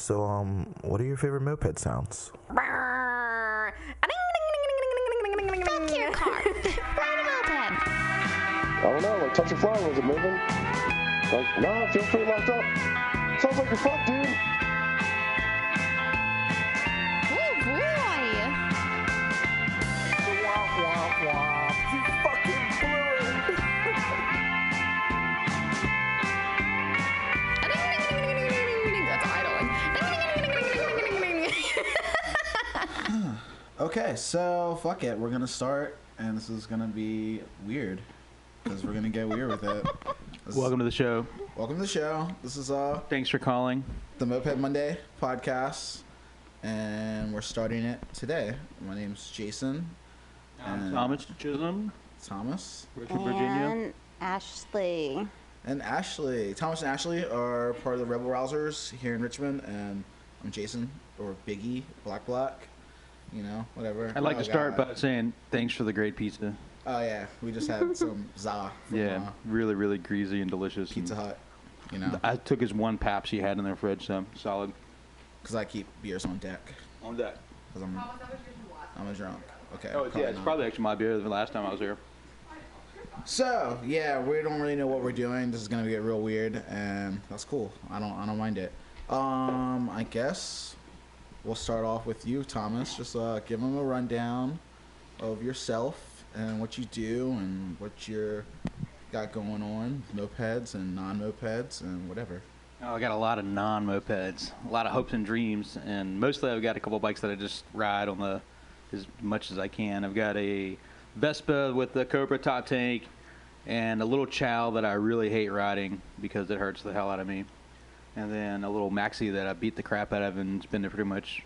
So, what are your favorite moped sounds? Fuck your car. Ride a moped. I don't know, like touch a fly, was it moving? Like, nah, it feels pretty locked up. Sounds like you're fucked, dude. Oh boy. Womp, womp, womp. You fucking blew it. That's idling. Okay, so fuck it. We're gonna start, and this is gonna be weird because we're gonna get weird with it. Welcome to the show. Welcome to the show. This is Thanks for calling. the Moped Monday Podcast, and we're starting it today. My name's Jason. And Thomas Chisholm, Thomas. Richmond, Virginia. And Ashley. And Ashley. Thomas and Ashley are part of the Rebel Rousers here in Richmond, and I'm Jason, or Biggie, Black. You know, whatever. I'd like to start by saying thanks for the great pizza. Oh, yeah. We just had some za from Yeah, really, really greasy and delicious. Pizza and Hut, you know, I took his one Pabst he had in their fridge, so solid. because I keep beers on deck. On deck. Because I'm a drunk. Okay. Oh, yeah, it's not. probably actually my beer the last time I was here. So, yeah, we don't really know what we're doing. This is going to get real weird, and that's cool. I don't mind it. I guess we'll start off with you, Thomas. Just give them a rundown of yourself and what you do and what you're got going on, mopeds and non-mopeds and whatever. Oh, I got a lot of non-mopeds, a lot of hopes and dreams, and mostly I've got a couple bikes that I just ride on as much as I can. I've got a Vespa with the Cobra top tank and a little Chow that I really hate riding because it hurts the hell out of me. And then a little Maxi that I beat the crap out of and it's been to pretty much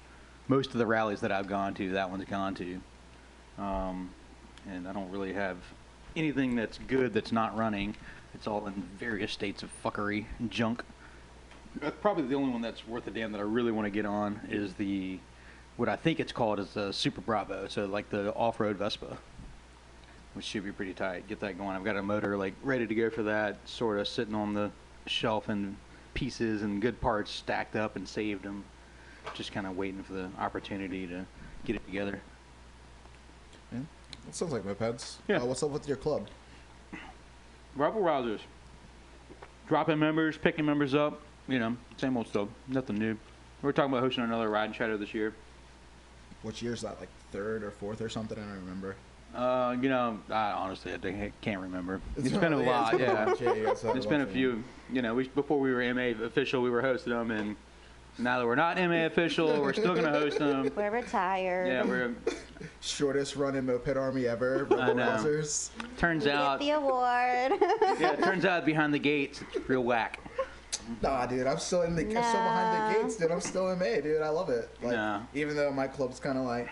most of the rallies that I've gone to, that one's gone to. And I don't really have anything that's good that's not running. It's all in various states of fuckery and junk. Probably the only one that's worth a damn that I really want to get on is what I think it's called is the Super Bravo. So like the off-road Vespa, which should be pretty tight. Get that going. I've got a motor like ready to go for that, sort of sitting on the shelf in pieces and good parts stacked up and saved them. Just kind of waiting for the opportunity to get it together. Yeah, that sounds like mopeds. Yeah. What's up with your club? Rebel Rousers. Dropping members, picking members up, you know, same old stuff. Nothing new. We're talking about hosting another ride and shadow this year. Which year is that, like third or fourth or something? I don't remember. You know, honestly, I can't remember. It's been a lot, yeah. It's been a few. You know, before we were MA official, we were hosting them, and now that we're not MA official, we're still going to host them. We're retired. Yeah, we're... Shortest running moped army ever. I know. Rousers. Turns We out... get the award. Yeah, it turns out behind the gates, it's real whack. Nah, dude, I'm still I'm still behind the gates, dude. I'm still MA, dude. I love it. Like, No. even though my club's kind of like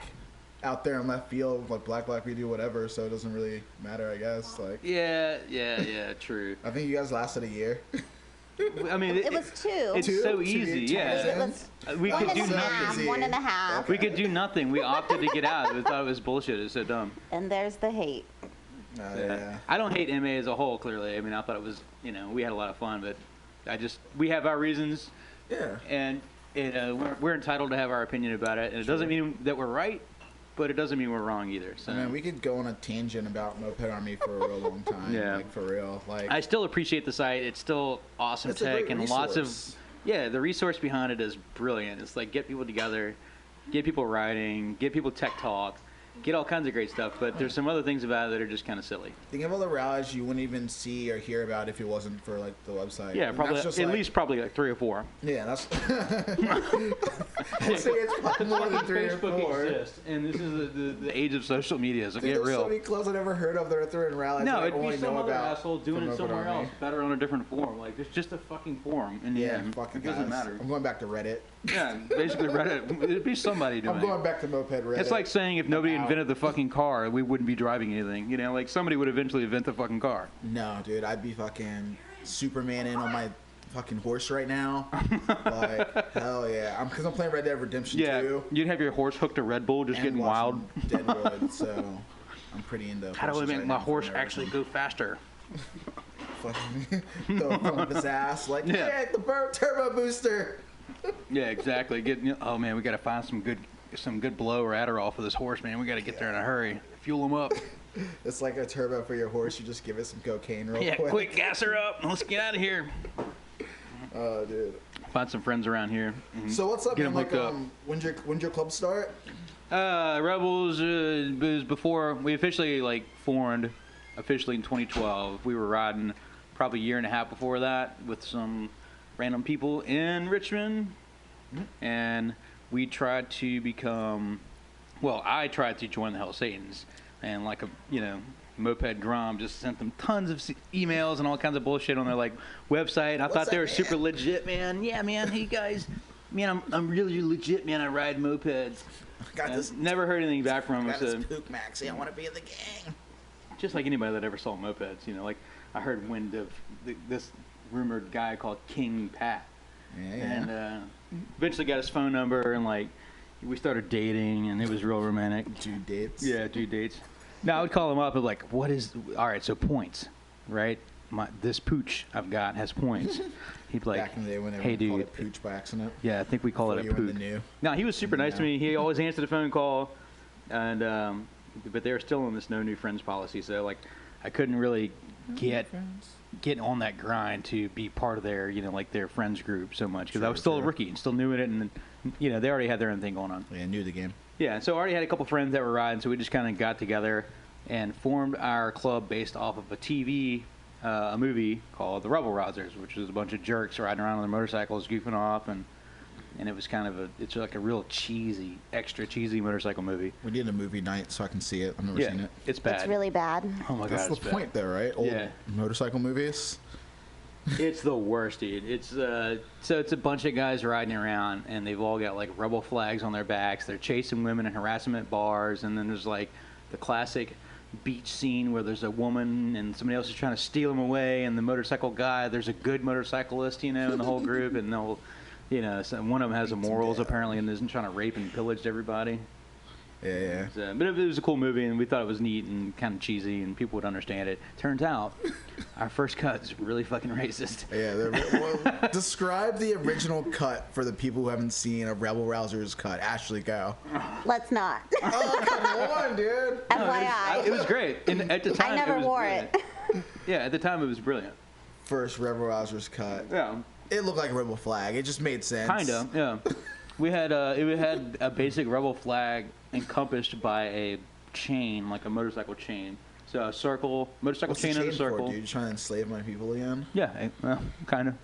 out there in left field, like black, we do whatever, so it doesn't really matter, I guess. Like, Yeah, true. I think you guys lasted a year. I mean, It was two. It's so easy, yeah. It was We one could do and a half. nothing. 1.5. We could do nothing. We opted to get out. We thought it was bullshit. It's so dumb. And there's the hate. Yeah. I don't hate MA as a whole, clearly. I mean, I thought it was, you know, we had a lot of fun, but we have our reasons, Yeah. and we're entitled to have our opinion about it, and it doesn't mean that we're right, but it doesn't mean we're wrong either. So I mean, we could go on a tangent about Moped Army for a real long time. Yeah. Like, for real. Like, I still appreciate the site. It's still awesome it's a tech great and lots of, resource. the resource behind it is brilliant. It's like get people together, get people riding, get people tech talk, get all kinds of great stuff, but there's some other things about it that are just kind of silly. Think of all the rallies you wouldn't even see or hear about if it wasn't for like the website. Yeah, And probably that's just, at like- least probably like 3 or 4. Yeah, that's. I'd say it's probably more than 3 or 4. exists, and this is the age of social media, so Dude, get there's so real. many clubs I've never heard of that are throwing rallies. No, that I it'd only be some know other about asshole doing from it Moped somewhere Army. else, better on a different forum. Like, there's just a fucking forum in the Yeah, end. fucking It doesn't guys. matter. I'm going back to Reddit. Yeah, basically Reddit. It'd be somebody doing I'm it. going back to Moped Reddit. It's like saying if nobody out. invented the fucking car, we wouldn't be driving anything. You know, like somebody would eventually invent the fucking car. No, dude, I'd be fucking Superman in on my fucking horse right now. Like, hell yeah. Because I'm playing Red Dead Redemption 2. You'd have your horse hooked to Red Bull, just and getting wild. watching Deadwood, so I'm pretty into How do I horses make right my now horse for actually everything. go faster? Fucking throw him up his ass like, Yeah. yeah, the turbo booster. Yeah, exactly. Oh man, we got to find some good blow or Adderall for this horse, man. We got to get there in a hurry. Fuel him up. It's like a turbo for your horse. You just give it some cocaine real Yeah, quick. quick, gas her up. Let's get out of here. Oh, dude. Find some friends around here. So what's up, Get man? 'em hooked up. When's your club start? Rebels was before we officially formed officially in 2012. We were riding probably a year and a half before that with some random people in Richmond, and we tried to become. Well, I tried to join the Hell Satans, and Moped Grom just sent them tons of emails and all kinds of bullshit on their website. And I thought they were super legit, man. Yeah, man. Hey guys, man, I'm really legit, man. I ride mopeds. Never heard anything back from them. Got this Pook Maxi. I want to be in the gang. Just like anybody that ever saw mopeds, I heard wind of this rumored guy called King Pat. Yeah. And eventually got his phone number, and we started dating, and it was real romantic. Due dates. Yeah, due dates. Now I would call him up and what is? All right, so points, right? This pooch I've got has points. He'd be like, back in the day when hey, everyone dude, called it pooch by accident. Yeah, I think we call it a Before you were in pooch. the new. No, he was super nice to me. He always answered the phone call, and but they were still on this no new friends policy, so I couldn't really get on that grind to be part of their their friends group so much because I was still a rookie and still new in it, and they already had their own thing going on. Yeah, knew the game. Yeah, so I already had a couple friends that were riding, so we just kind of got together and formed our club based off of a movie called The Rebel Rousers, which was a bunch of jerks riding around on their motorcycles, goofing off, and it was kind of it's like a real extra cheesy motorcycle movie. We did a movie night so I can see it. I've never seen it. It's bad. It's really bad. Oh my god, That's the point, though, right? Old motorcycle movies. It's the worst, dude. It's so it's a bunch of guys riding around, and they've all got rebel flags on their backs. They're chasing women and harassing them at bars, and then there's the classic beach scene where there's a woman and somebody else is trying to steal them away, and the motorcycle guy, there's a good motorcyclist, in the whole group, and they'll, so one of them has morals apparently and isn't trying to rape and pillage everybody. Yeah. But it was a cool movie, and we thought it was neat and kind of cheesy, and people would understand it. Turns out, our first cut is really fucking racist. Yeah. Describe the original cut for the people who haven't seen a Rebel Rousers cut. Ashley, go. Let's not. Oh, come on, dude. FYI. It was great. And at the time, I never wore it. Yeah, at the time, it was brilliant. First Rebel Rousers cut. Yeah. It looked like a rebel flag. It just made sense. Kinda, yeah. We had it had a basic rebel flag encompassed by a chain, like a motorcycle chain. So a circle, motorcycle What's chain the and a chain circle. for, dude? You trying to enslave my people again? Yeah, well, kind of.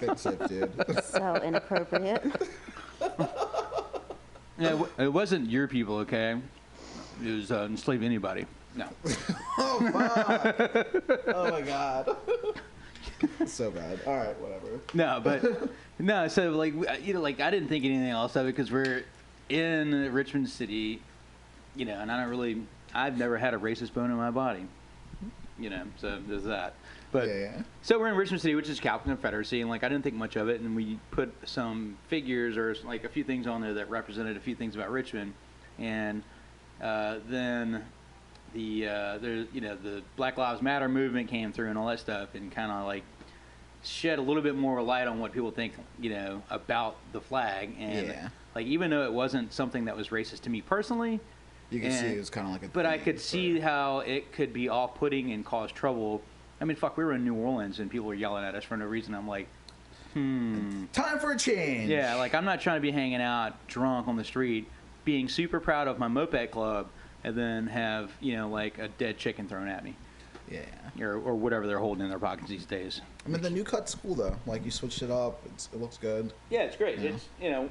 Fix it, dude. So inappropriate. Yeah, it wasn't your people, okay? It was enslave anybody. No. Oh, fuck. Oh, my God. So bad. All right, whatever. No, but no. So I didn't think anything else of it because we're in Richmond City, and I've never had a racist bone in my body, So there's that. But so we're in Richmond City, which is Capital Confederacy, and I didn't think much of it, and we put some figures or a few things on there that represented a few things about Richmond, and then the Black Lives Matter movement came through and all that stuff, and kind of shed a little bit more light on what people think, about the flag, and even though it wasn't something that was racist to me personally, you can see it was kind of like a. But I could see how it could be off-putting and cause trouble. I mean, fuck, we were in New Orleans and people were yelling at us for no reason. I'm like, time for a change. Yeah, I'm not trying to be hanging out drunk on the street, being super proud of my moped club, and then have a dead chicken thrown at me. Yeah. Or whatever they're holding in their pockets these days. I mean, the new cut's cool though. You switched it up. It looks good. Yeah, it's great. Yeah.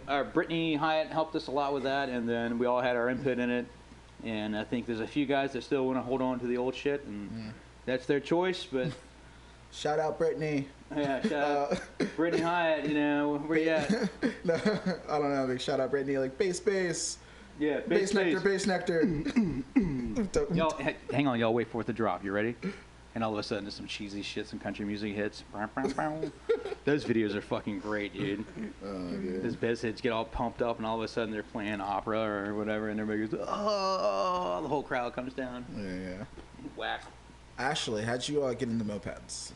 It's Brittany Hyatt helped us a lot with that, and then we all had our input in it. And I think there's a few guys that still want to hold on to the old shit, and that's their choice. But shout out Brittany. Yeah, shout out Brittany Hyatt. Where you at? No, I don't know. Shout out Brittany. Bass. Yeah, bass nectar. Y'all, hang on, y'all. Wait for it to drop. You ready? And all of a sudden, there's some cheesy shit, some country music hits. Those videos are fucking great, dude. Those bass hits get all pumped up, and all of a sudden they're playing opera or whatever, and everybody goes, "Oh!" The whole crowd comes down. Yeah. Whack. Ashley, how'd you get into mopeds?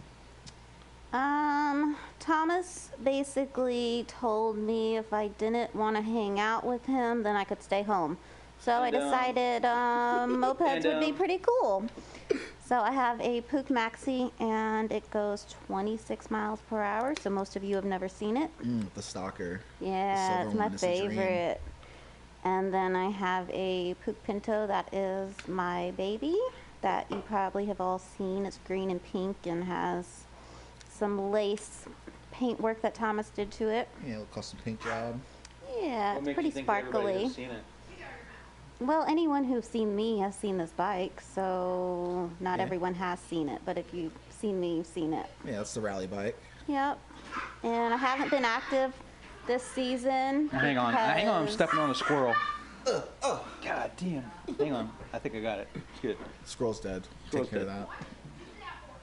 Thomas basically told me if I didn't want to hang out with him, then I could stay home. So I decided mopeds would be pretty cool. So I have a Puch Maxi, and it goes 26 miles per hour. So most of you have never seen it. The stalker. Yeah, The it's my silver one is a dream. favorite. And then I have a Puch Pinto that is my baby that you probably have all seen. It's green and pink and has some lace paintwork that Thomas did to it. Yeah, a little custom paint job. Yeah, it's pretty sparkly. Well, anyone who's seen me has seen this bike, so not Yeah. everyone has seen it, but if you've seen me, you've seen it. Yeah, that's the rally bike. Yep. And I haven't been active this season. Hang on, I'm because- stepping on a squirrel. God damn. Hang on, I think I got it. It's good. Squirrel's dead. Squirrel's Take care dead. of that.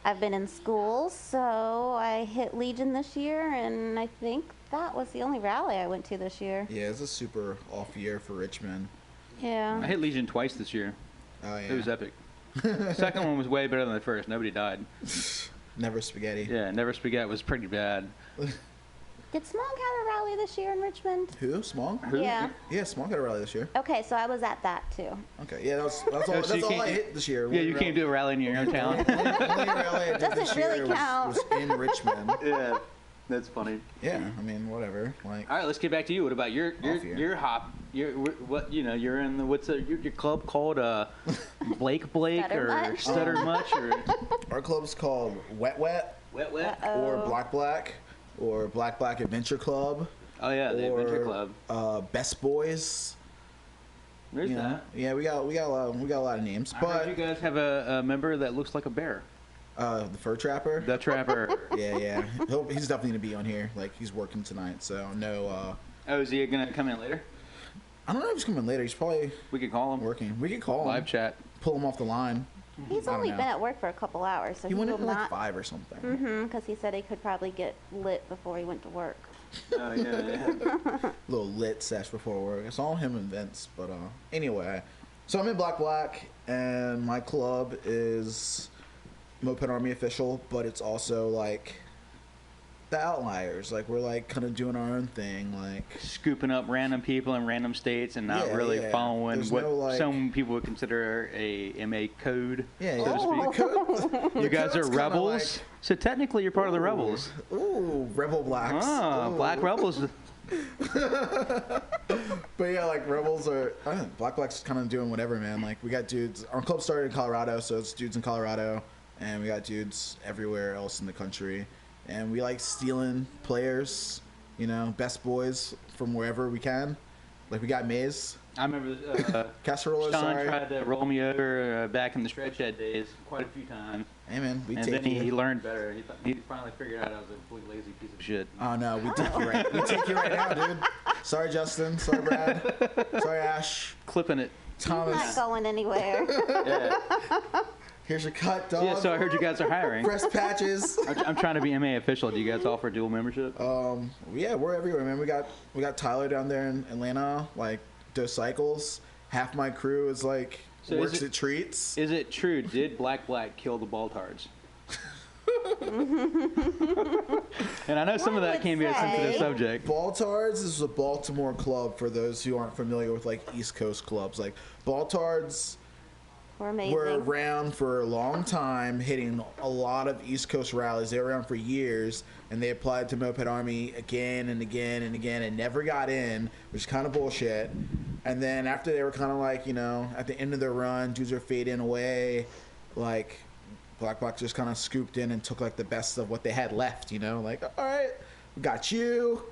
I've been in school, so I hit Legion this year, and I think that was the only rally I went to this year. Yeah, it's a super off year for Richmond. I Yeah. hit Legion twice this year. Oh, yeah. It was epic. The second one was way better than the first. Nobody died. Never spaghetti. Yeah, Never Spaghetti was pretty bad. Did Smog have a rally this year in Richmond? Who? Small? Yeah. Yeah, Small got a rally this year. Okay, so I was at that too. Okay, yeah, that's all, So that's you all can't- I hit this year. Yeah, you can't do a rally in your own town. Only rally I did Doesn't this really year count. was in Richmond. Yeah, that's funny. Yeah, I mean, whatever. Like, All right, let's get back to you. What about your Off year. what you're in the your club called Blake Stutter or Much? Stutter Much or our club's called Wet Wet Wet Wet? or Black or Black Adventure Club. Oh yeah, the or, Adventure Club. Best Boys. There's You know? that. Yeah, we got a lot of names. I heard But you guys have a member that looks like a bear. the Fur Trapper. The Trapper. Yeah. He's definitely gonna be on here. Like, he's working tonight, so no. Oh, is he gonna come in later? I don't know if he's coming later. He's probably We could call him. working. We could call Live him, chat. pull him off the line. He's I don't only know. been at work for a couple hours, so He went will in at like not. 5 or something. Because he said he could probably get lit before he went to work. Oh yeah. Little lit sesh before work. It's all him and Vince. But anyway, so I'm in Black, and my club is Moped Army official, but it's also like the outliers. Like, we're like kind of doing our own thing. Like, Scooping up random people in random states and not Yeah, really yeah. following There's what no, like- some people would consider a MA code. yeah, so to the speak. code- You guys are code's kinda rebels, so technically you're part of the rebels. Ooh, rebel blacks. Ah, Ooh. black rebels. But yeah, like, rebels are, I don't know, Black's kind of doing whatever, man. Like, we got dudes. Our club started in Colorado, so it's dudes in Colorado, and we got dudes everywhere else in the country. And we like stealing players, you know, best boys from wherever we can. Like, we got Maze, I remember Casserola, Sean sorry. tried to roll me over back in the stretch head days quite a few times. Hey, man, we And take then he you. learned better. He finally figured out I was a completely lazy piece of shit. Oh, no, we take you right. We take you right now, dude. Sorry, Justin. Sorry, Brad. Sorry, Ash. Clipping it. Not Thomas. going anywhere. Yeah. Here's your cut, dog. Yeah, so I heard you guys are hiring. Breast patches. I'm trying to be MA official. Do you guys offer dual membership? Yeah, we're everywhere, man. We got Tyler down there in Atlanta, like Dos Cycles. Half my crew is like So is works it- at treats. Is it true? Did Black kill the Baltards? And I know some of One that would can be a sensitive say. subject. Baltards is a Baltimore club for those who aren't familiar with like East Coast clubs. Like, Baltards We're amazing. were around for a long time, hitting a lot of East Coast rallies. They were around for years, and they applied to Moped Army again and again and again and never got in, which is kind of bullshit. And then after they were kind of like, you know, at the end of their run, dudes are fading away, like, Black just kind of scooped in and took like the best of what they had left, you know? Like, all right, we got you,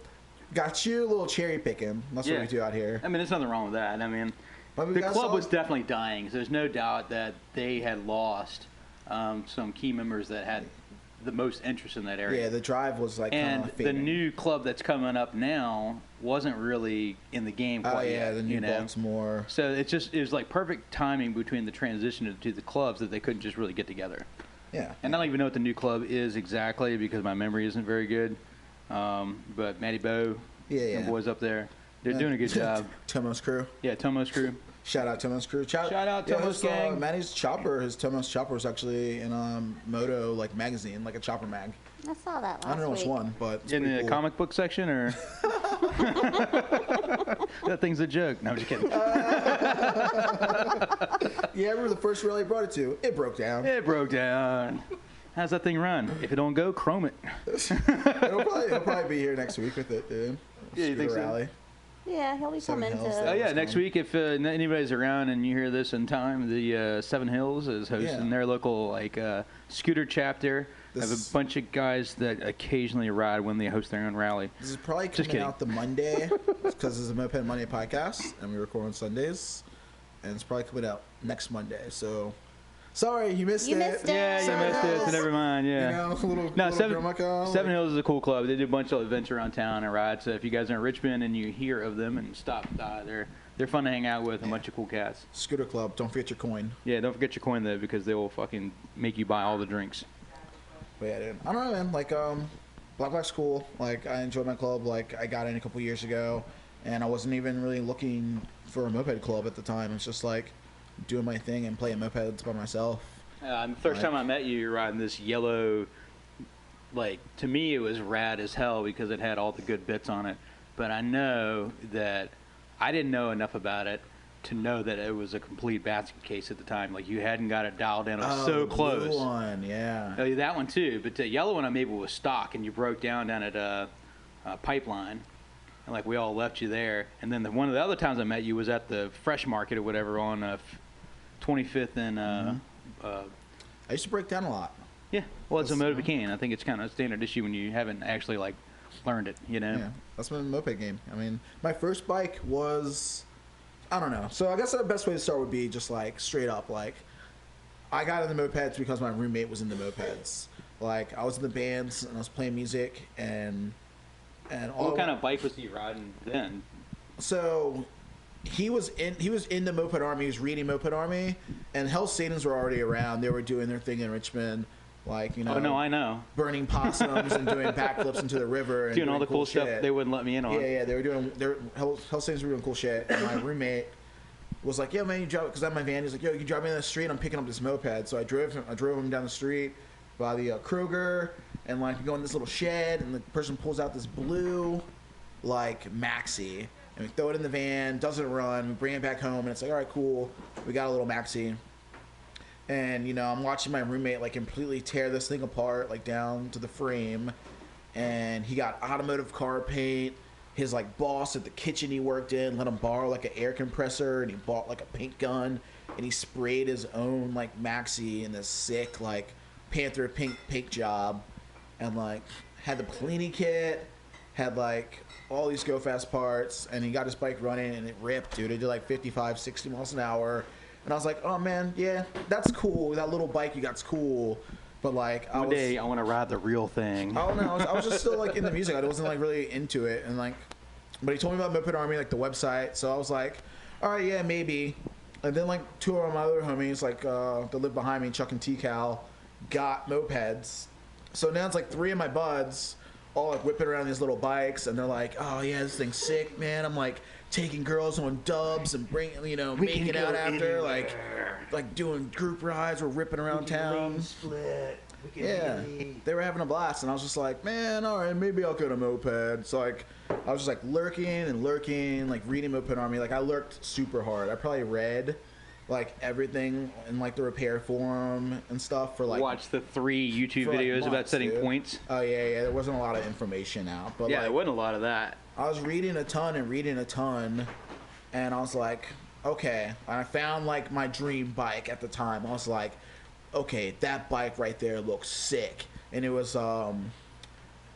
a little cherry picking. That's what Yeah. we do out here. I mean, there's nothing wrong with that. I mean, But we the got club some- was definitely dying. So there's no doubt that they had lost some key members that had the most interest in that area. Yeah, the drive was like kind And of the fading. new club that's coming up now wasn't really in the game quite Oh yeah, yet, the new you know? Baltimore. So it was like perfect timing between the transition to the clubs that they couldn't just really get together. Yeah. And I don't even know what the new club is exactly because my memory isn't very good. But Matty Bow, Yeah, the yeah. boys up there, they're doing a good job. Tomo's crew. Yeah, Tomo's crew. Shout out Tomo's crew. Shout out Tomo's gang. Manny's chopper, his Tomo's chopper was actually in Moto like magazine, like a chopper mag. I saw that last I don't know week. which one, but it's In the cool. comic book section, or that thing's a joke. No, I'm just kidding. Yeah, I remember the first rally I brought it to. It broke down. It broke down. How's that thing run? If it don't go, chrome it. He'll probably be here next week with it, dude. Yeah, you think so? Rally. Yeah, he'll be Seven coming Hills, to. Oh yeah, That's next fine. week if anybody's around and you hear this in time, the Seven Hills is hosting Yeah. their local like scooter chapter. They have This- a bunch of guys that occasionally ride when they host their own rally. This is probably Just coming kidding. out the Monday because it's a Moped Monday podcast and we record on Sundays, and it's probably coming out next Monday. So, sorry you missed You it. missed it. Yeah, you Seven missed it. So Hills. never mind. Yeah. You know, little No, Seven Seven Hills is a cool club. They do a bunch of events around town and rides. So if you guys are in Richmond and you hear of them and stop, they're fun to hang out with. A bunch of cool cats. Scooter Club. Don't forget your coin. Yeah, don't forget your coin though, because they will fucking make you buy all the drinks. But yeah, dude. I don't know, man. Like, Black's cool. Like, I enjoyed my club. Like, I got in a couple years ago, and I wasn't even really looking for a moped club at the time. It's just like doing my thing and playing mopeds by myself. The first time I met you, you're riding this yellow, like, to me it was rad as hell because it had all the good bits on it. But I know that I didn't know enough about it to know that it was a complete basket case at the time. Like, you hadn't got it dialed in. It was so the close. blue one, yeah. Oh, yeah, that one too. But the yellow one I maybe was stock, and you broke down at Pipeline. And, like, we all left you there. And then one of the other times I met you was at the Fresh Market or whatever on 25th and... I used to break down a lot. Yeah, well, it's a That's- motivation. I think it's kind of a standard issue when you haven't actually like learned it. You know. Yeah, that's my moped game. I mean, my first bike was, I don't know. So I guess the best way to start would be just like straight up. Like, I got into mopeds because my roommate was into mopeds. Like, I was in the bands and I was playing music and all. What kind of bike was he riding then? So he was in the Moped Army. He was reading Moped Army, and Hell's Satans were already around. They were doing their thing in Richmond, like, you know. Oh no, I know. Burning possums and doing backflips into the river and Doing all the cool stuff shit. they wouldn't let me in on. Yeah, they were doing. Hell's Satans were doing cool shit. And my roommate was like, "Yo, man, you drive," because I'm my van. He's like, "Yo, you drive me down the street. I'm picking up this moped." So I drove him down the street by the Kroger, and like we go in this little shed, and the person pulls out this blue, like Maxi, and we throw it in the van. Doesn't run. We bring it back home, and it's like, all right, cool. We got a little Maxi. And, you know, I'm watching my roommate, like, completely tear this thing apart, like, down to the frame. And he got automotive car paint. His, like, boss at the kitchen he worked in let him borrow, like, an air compressor. And he bought, like, a paint gun. And he sprayed his own, like, Maxi in this sick, like, Panther pink paint job. And, like, had the Polini kit. Had, like, all these go-fast parts. And he got his bike running, and it ripped, dude. It did, like, 55, 60 miles an hour. And I was like, oh, man, yeah, that's cool. That little bike you got's cool. But, like, One day I want to ride the real thing. I don't know. I was just still, like, into music. I wasn't, like, really into it. And, like, but he told me about Moped Army, like, the website. So I was like, all right, yeah, maybe. And then, like, two of my other homies, like, that live behind me, Chuck and T-Cal, got mopeds. So now it's, like, three of my buds all, like, whipping around these little bikes. And they're like, oh, yeah, this thing's sick, man. I'm, like, taking girls on dubs and making it out after, like doing group rides. We're ripping around town. Yeah, they were having a blast, and I was just like, man, all right, maybe I'll get a moped. So, like, I was just like lurking, like reading Moped Army. Like, I lurked super hard. I probably read like everything in like the repair forum and stuff for like. Watch the 3 YouTube for, like, videos about months, setting dude. points. Oh yeah, there wasn't a lot of information out, but Yeah, like, there wasn't a lot of that. I was reading a ton, and I was like, okay. And I found like my dream bike at the time. I was like, okay, that bike right there looks sick. And it was a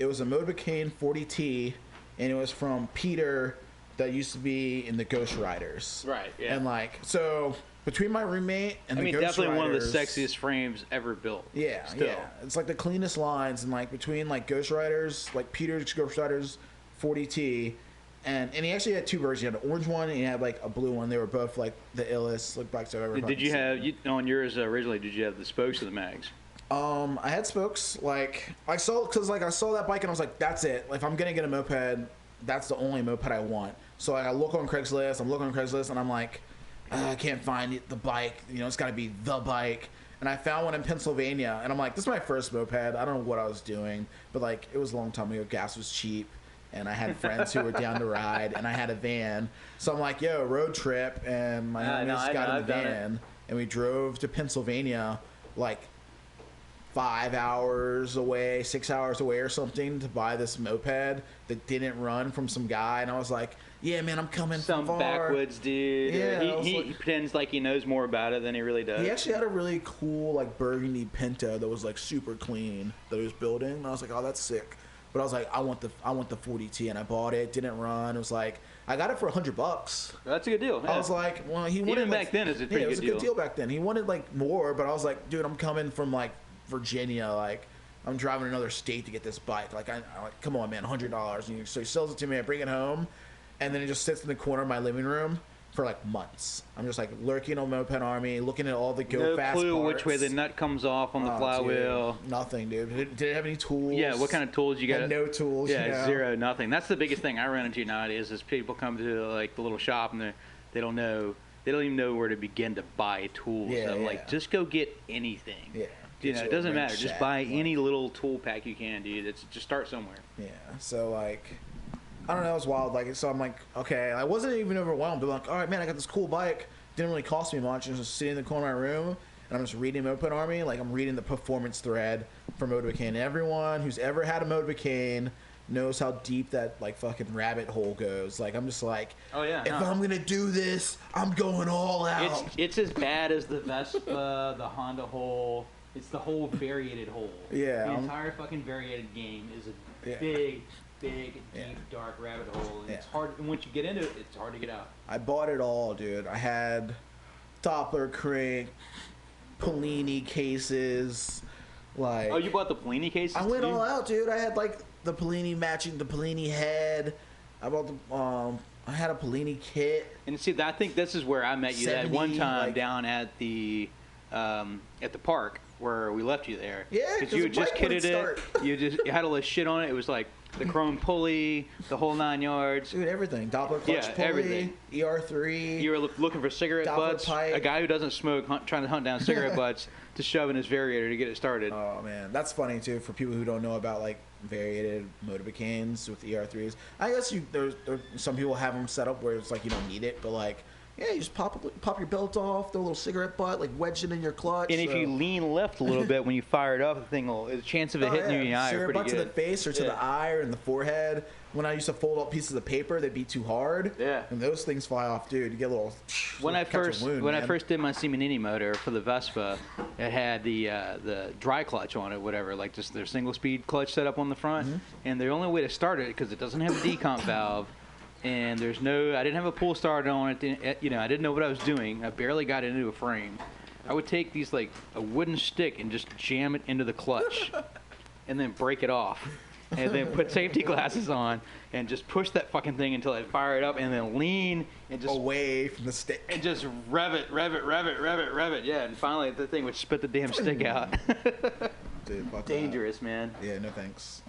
Moped 40T, and it was from Peter that used to be in the Ghost Riders. Right, yeah. And like, so between my roommate and the Ghost definitely one of the Riders- sexiest frames ever built. yeah, Still. yeah. It's like the cleanest lines, and like between like Ghost Riders, like Peter's Ghost Riders 40T, and he actually had 2 versions. He had an orange one and he had like a blue one. They were both like the illest like bikes I've ever. Did fucking you seen. have on yours originally? Did you have the spokes of the mags? I had spokes. Like I saw that bike and I was like, that's it. Like, if I'm gonna get a moped, that's the only moped I want. So like, I look on Craigslist. I'm looking on Craigslist and I'm like, I can't find the bike. You know, it's got to be the bike. And I found one in Pennsylvania, and I'm like, this is my first moped. I don't know what I was doing, but like, it was a long time ago. Gas was cheap, and I had friends who were down to ride, and I had a van. So I'm like, yo, road trip, and my homies got in the van, and we drove to Pennsylvania, like 5 hours away, 6 hours away or something, to buy this moped that didn't run from some guy. And I was like, yeah, man, I'm coming some from far. backwoods dude. Yeah, he pretends like he knows more about it than he really does. He actually had a really cool like burgundy Pinto that was like super clean that he was building. And I was like, oh, that's sick. But I was like, I want the 40T, and I bought it. Didn't run. It was like, I got it for $100. That's a good deal. Yeah. I was like, well, he wanted even back then it's a pretty it was good a good deal back then. He wanted like more, but I was like, dude, I'm coming from like Virginia, like I'm driving another state to get this bike. Like I like, come on, man, $100. And so he sells it to me. I bring it home, and then it just sits in the corner of my living room for like months. I'm just like lurking on Moped Army, looking at all the go fast No clue parts. which way the nut comes off on the flywheel. Dude, nothing, dude. Did it have any tools? Yeah, what kind of tools you got? Had no tools. Yeah, you know? zero, nothing. That's the biggest thing I run into nowadays is people come to like the little shop and they don't even know where to begin to buy tools. Yeah, so yeah. like, just go get anything. Yeah. You know, it doesn't matter. Just buy like, any little tool pack you can, dude. Just start somewhere. Yeah. So like, I don't know. It was wild. Like, so I'm like, okay. I wasn't even overwhelmed. But like, all right, man, I got this cool bike. Didn't really cost me much. I was just sitting in the corner of my room, and I'm just reading Moped Army. Like, I'm reading the performance thread for Motorcane. Everyone who's ever had a Motorcane knows how deep that like fucking rabbit hole goes. Like, I'm just like, Oh yeah. if I'm gonna do this, I'm going all out. It's as bad as the Vespa, the Honda hole. It's the whole variated hole. Yeah. The entire fucking variated game is a Yeah. big, deep, dark rabbit hole. And it's hard. And once you get into it, it's hard to get out. I bought it all, dude. I had Doppler crank, Polini cases, like. Oh, you bought the Polini cases? I went too? all out, dude. I had like the Polini matching the Polini head. I bought the I had a Polini kit. And see, I think this is where I met you that 70, one time like- down at the park where we left you there. Yeah, because you had the just bike wouldn't kitted it. You had all this shit on it. It was like the chrome pulley, the whole 9 yards. Dude, everything. Doppler clutch pulley, everything. ER3. You were looking for cigarette Doppler butts. pipe. A guy who doesn't smoke trying to hunt down cigarette butts to shove in his variator to get it started. Oh man, that's funny too for people who don't know about like variated motorbicanes with ER3s. I guess there's some people have them set up where it's like you don't need it, but like yeah, you just pop your belt off, throw a little cigarette butt, like wedge it in your clutch. And if you lean left a little bit when you fire it up, the thing will, the chance of it hitting you in the eye are cigarette pretty butt good. to the face or to the eye or in the forehead. When I used to fold up pieces of paper, they'd be too hard. Yeah. And those things fly off, dude. You get a little. When I catch a wound, man. first did my Simonini motor for the Vespa, it had the dry clutch on it, whatever, like just their single speed clutch set up on the front, and the only way to start it because it doesn't have a decomp valve, and I didn't have a pull start on it. You know, I didn't know what I was doing. I barely got into a frame. I would take these like a wooden stick and just jam it into the clutch, and then break it off. And then put safety glasses on and just push that fucking thing until I fire it up and then lean and just away from the stick. and just rev it. Yeah, and finally the thing would spit the damn stick out. Dude, fuck Dangerous, man. that. Yeah, no thanks.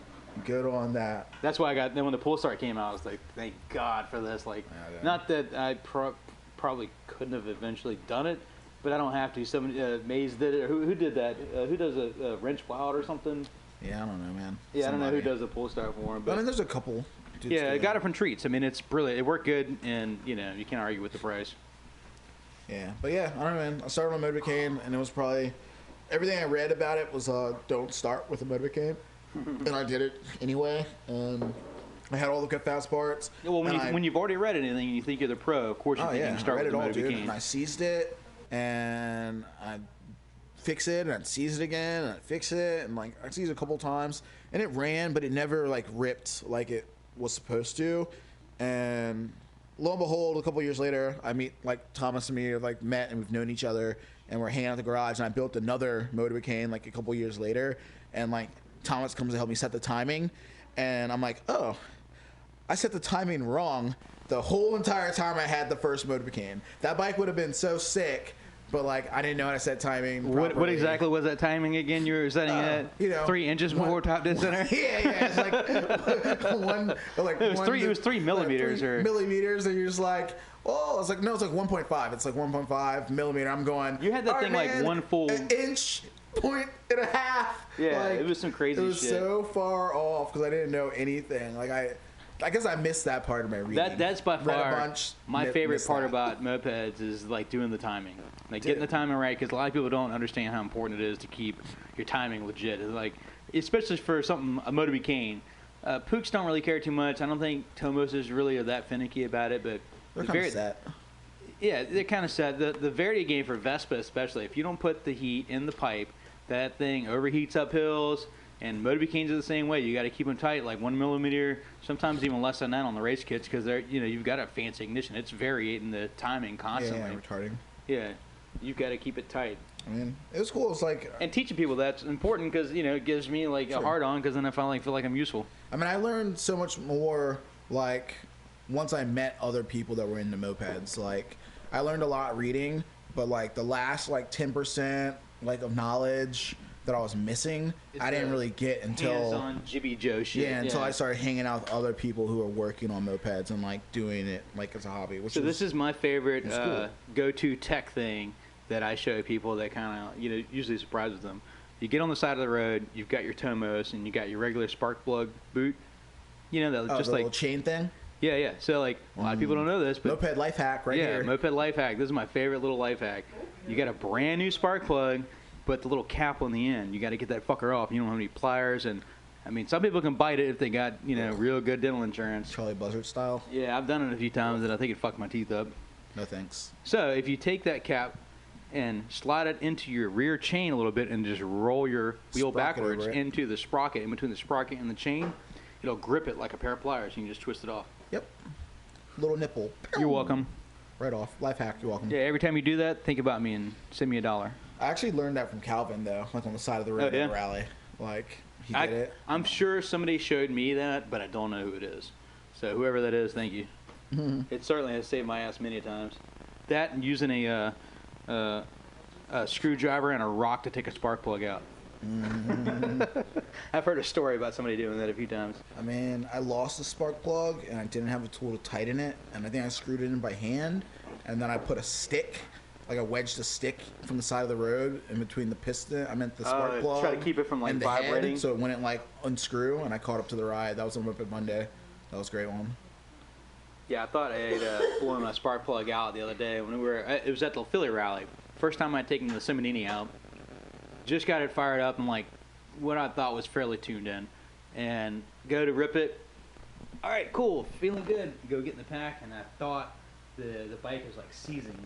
Good on that. That's why then when the pull start came out, I was like, thank God for this. Like, not that I probably couldn't have eventually done it, but I don't have to. Somebody, Maze did it. Who did that? Who does a wrench wild or something? Yeah, I don't know, man. Yeah, I don't know who does the pull start for him. But I mean, there's a couple. dudes yeah, I doing got it from Treats. I mean, it's brilliant. It worked good, and you know, you can't argue with the price. Yeah, but yeah, I don't know, man. I started on Motorcane, and it was probably everything I read about it was don't start with a Motorcane, and I did it anyway. I had all the good fast parts. Yeah, well, when you've already read anything and you think you're the pro, of course you think you can start I read with it the all, dude. Motorcane. And I seized it, and I fix it, and I'd seize it again, and I'd fix it, and like I seized it a couple times, and it ran, but it never like ripped like it was supposed to. And lo and behold, a couple years later, I meet like Thomas and me have like met, and we've known each other, and we're hanging out at the garage, and I built another Motorcane like a couple years later, and like Thomas comes to help me set the timing, and I'm like, oh, I set the timing wrong the whole entire time I had the first Motorcane. That bike would have been so sick. But like I didn't know how to set timing properly. What exactly was that timing again? You were setting it at 3 inches before top dead center. Yeah, it's like one, like It was 3 millimeters, like 3 millimeters, and you're just like, oh, it's like, no, it's like 1.5. It's like 1.5 millimeter. I'm going. You had that all thing right, like man, one full an inch, point and a half. Yeah, Like, it was some crazy It was shit. so far off because I didn't know anything. Like I guess I missed that part of my reading. That's by Read a far bunch, my favorite missed part that. about mopeds is like doing the timing, like Dude. getting the timing right. Because a lot of people don't understand how important it is to keep your timing legit. It's like, especially for something a Moto cane. Pooks don't really care too much. I don't think Tomos is really that finicky about it, but They're the kind of set. Yeah, they're kind of set. The Verity game for Vespa especially, if you don't put the heat in the pipe, that thing overheats up hills. And Moto canes are the same way. You got to keep them tight, like 1 millimeter, sometimes even less than that on the race kits, because they're, you've got a fancy ignition. It's varying the timing constantly. Yeah, retarding. Yeah, you've got to keep it tight. I mean, it was cool. It's like, And teaching people that's important because it gives me like a hard on, because then I finally feel like I'm useful. I mean, I learned so much more, like, once I met other people that were into mopeds. Like, I learned a lot reading, but, like, the last, like, 10%, like, of knowledge that I was missing, I didn't really get until... Hands-on Jibby Joe shit. Yeah, until I started hanging out with other people who are working on mopeds and, like, doing it, like, as a hobby. Which So this is my favorite cool. go-to tech thing that I show people that kind of, usually surprises them. You get on the side of the road, you've got your Tomos, and you got your regular spark plug boot. That just the like little chain thing? Yeah. So like a lot of people don't know this, but Moped life hack right here. Yeah, moped life hack. This is my favorite little life hack. You got a brand new spark plug, but the little cap on the end, you got to get that fucker off. You don't have any pliers, and I mean, some people can bite it if they got real good dental insurance. Charlie Buzzard style? Yeah, I've done it a few times, and I think it fucked my teeth up. No thanks. So if you take that cap and slide it into your rear chain a little bit and just roll your wheel Sprocket backwards over it. into the sprocket, in between the sprocket and the chain, it'll grip it like a pair of pliers. You can just twist it off. Yep. Little nipple. You're welcome. Right off. Life hack, you're welcome. Yeah, every time you do that, think about me and send me $1. I actually learned that from Calvin, though, like on the side of the road Oh, yeah? at a rally. Like, he did it. I'm sure somebody showed me that, but I don't know who it is. So whoever that is, thank you. It certainly has saved my ass many times. That and using a screwdriver and a rock to take a spark plug out. I've heard a story about somebody doing that a few times. I mean, I lost the spark plug, and I didn't have a tool to tighten it, and I think I screwed it in by hand, and then I put a stick, like I wedged a stick from the side of the road in between the piston, the spark plug. Try to keep it from like and the vibrating. head, so it wouldn't like unscrew, and I caught up to the ride. That was on Moped Monday. That was a great one. Yeah, I thought I had blown my spark plug out the other day when it was at the Philly rally. First time I'd taken the Simonini out. Just got it fired up and like what I thought was fairly tuned in, and go to rip it. All right, cool, feeling good. Go get in the pack, and I thought the bike was like seizing,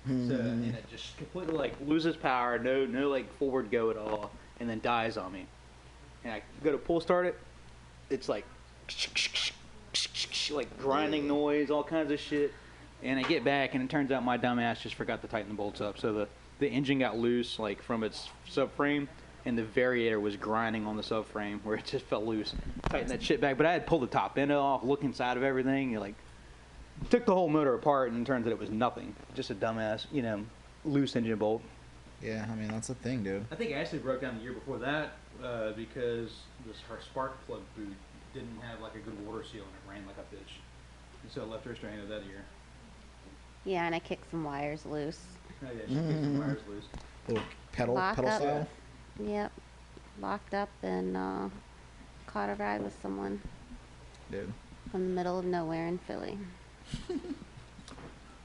so and it just completely like loses power, no like forward go at all, and then dies on me. And I go to pull start it, it's like grinding noise, all kinds of shit. And I get back, and it turns out my dumbass just forgot to tighten the bolts up, so the engine got loose like from its subframe, and the variator was grinding on the subframe where it just fell loose. Tightened that shit back, but I had pulled the top end off, look inside of everything, like took the whole motor apart, and it turns out it was nothing, just a dumbass, loose engine bolt. Yeah, I mean, that's the thing, dude. I think it actually broke down the year before that because her spark plug boot didn't have like a good water seal, and it ran like a bitch, and so it left her stranded that year. Yeah, and I kicked some wires loose. Oh yeah, she kicked some wires loose. Little pedal Lock up. style. Yep. Locked up and caught a ride with someone Dude. from the middle of nowhere in Philly.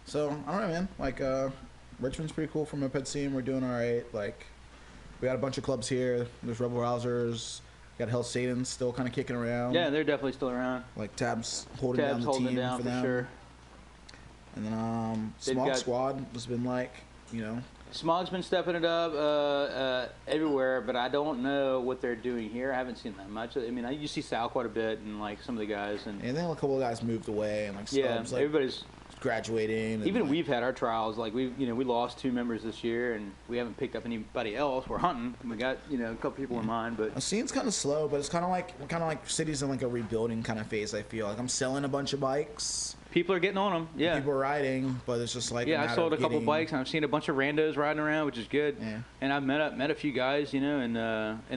So, I don't know, man. Like, Richmond's pretty cool for moped scene. We're doing all right. Like, we got a bunch of clubs here. There's Rebel Rousers. Got Hell Satan's still kind of kicking around. Yeah, they're definitely still around. Like, Tab's holding down the holding team it down for for them. sure. And then They've Smog got- Squad has been like, Smog's been stepping it up everywhere, but I don't know what they're doing here. I haven't seen that much. I mean, you see Sal quite a bit, and like some of the guys, and and then a couple of guys moved away, and like yeah, Stubbs, like, everybody's. graduating. And Even like, we've had our trials. Like we lost 2 members this year, and we haven't picked up anybody else. We're hunting. We got a couple people in mind, but the scene's kind of slow, but it's kind of like cities in like a rebuilding kind of phase. I feel like I'm selling a bunch of bikes. people are getting on them. Yeah. People are riding, but it's just like Yeah, I matter sold of a couple getting- bikes, and I've seen a bunch of randos riding around, which is good. Yeah. And I've met a few guys, and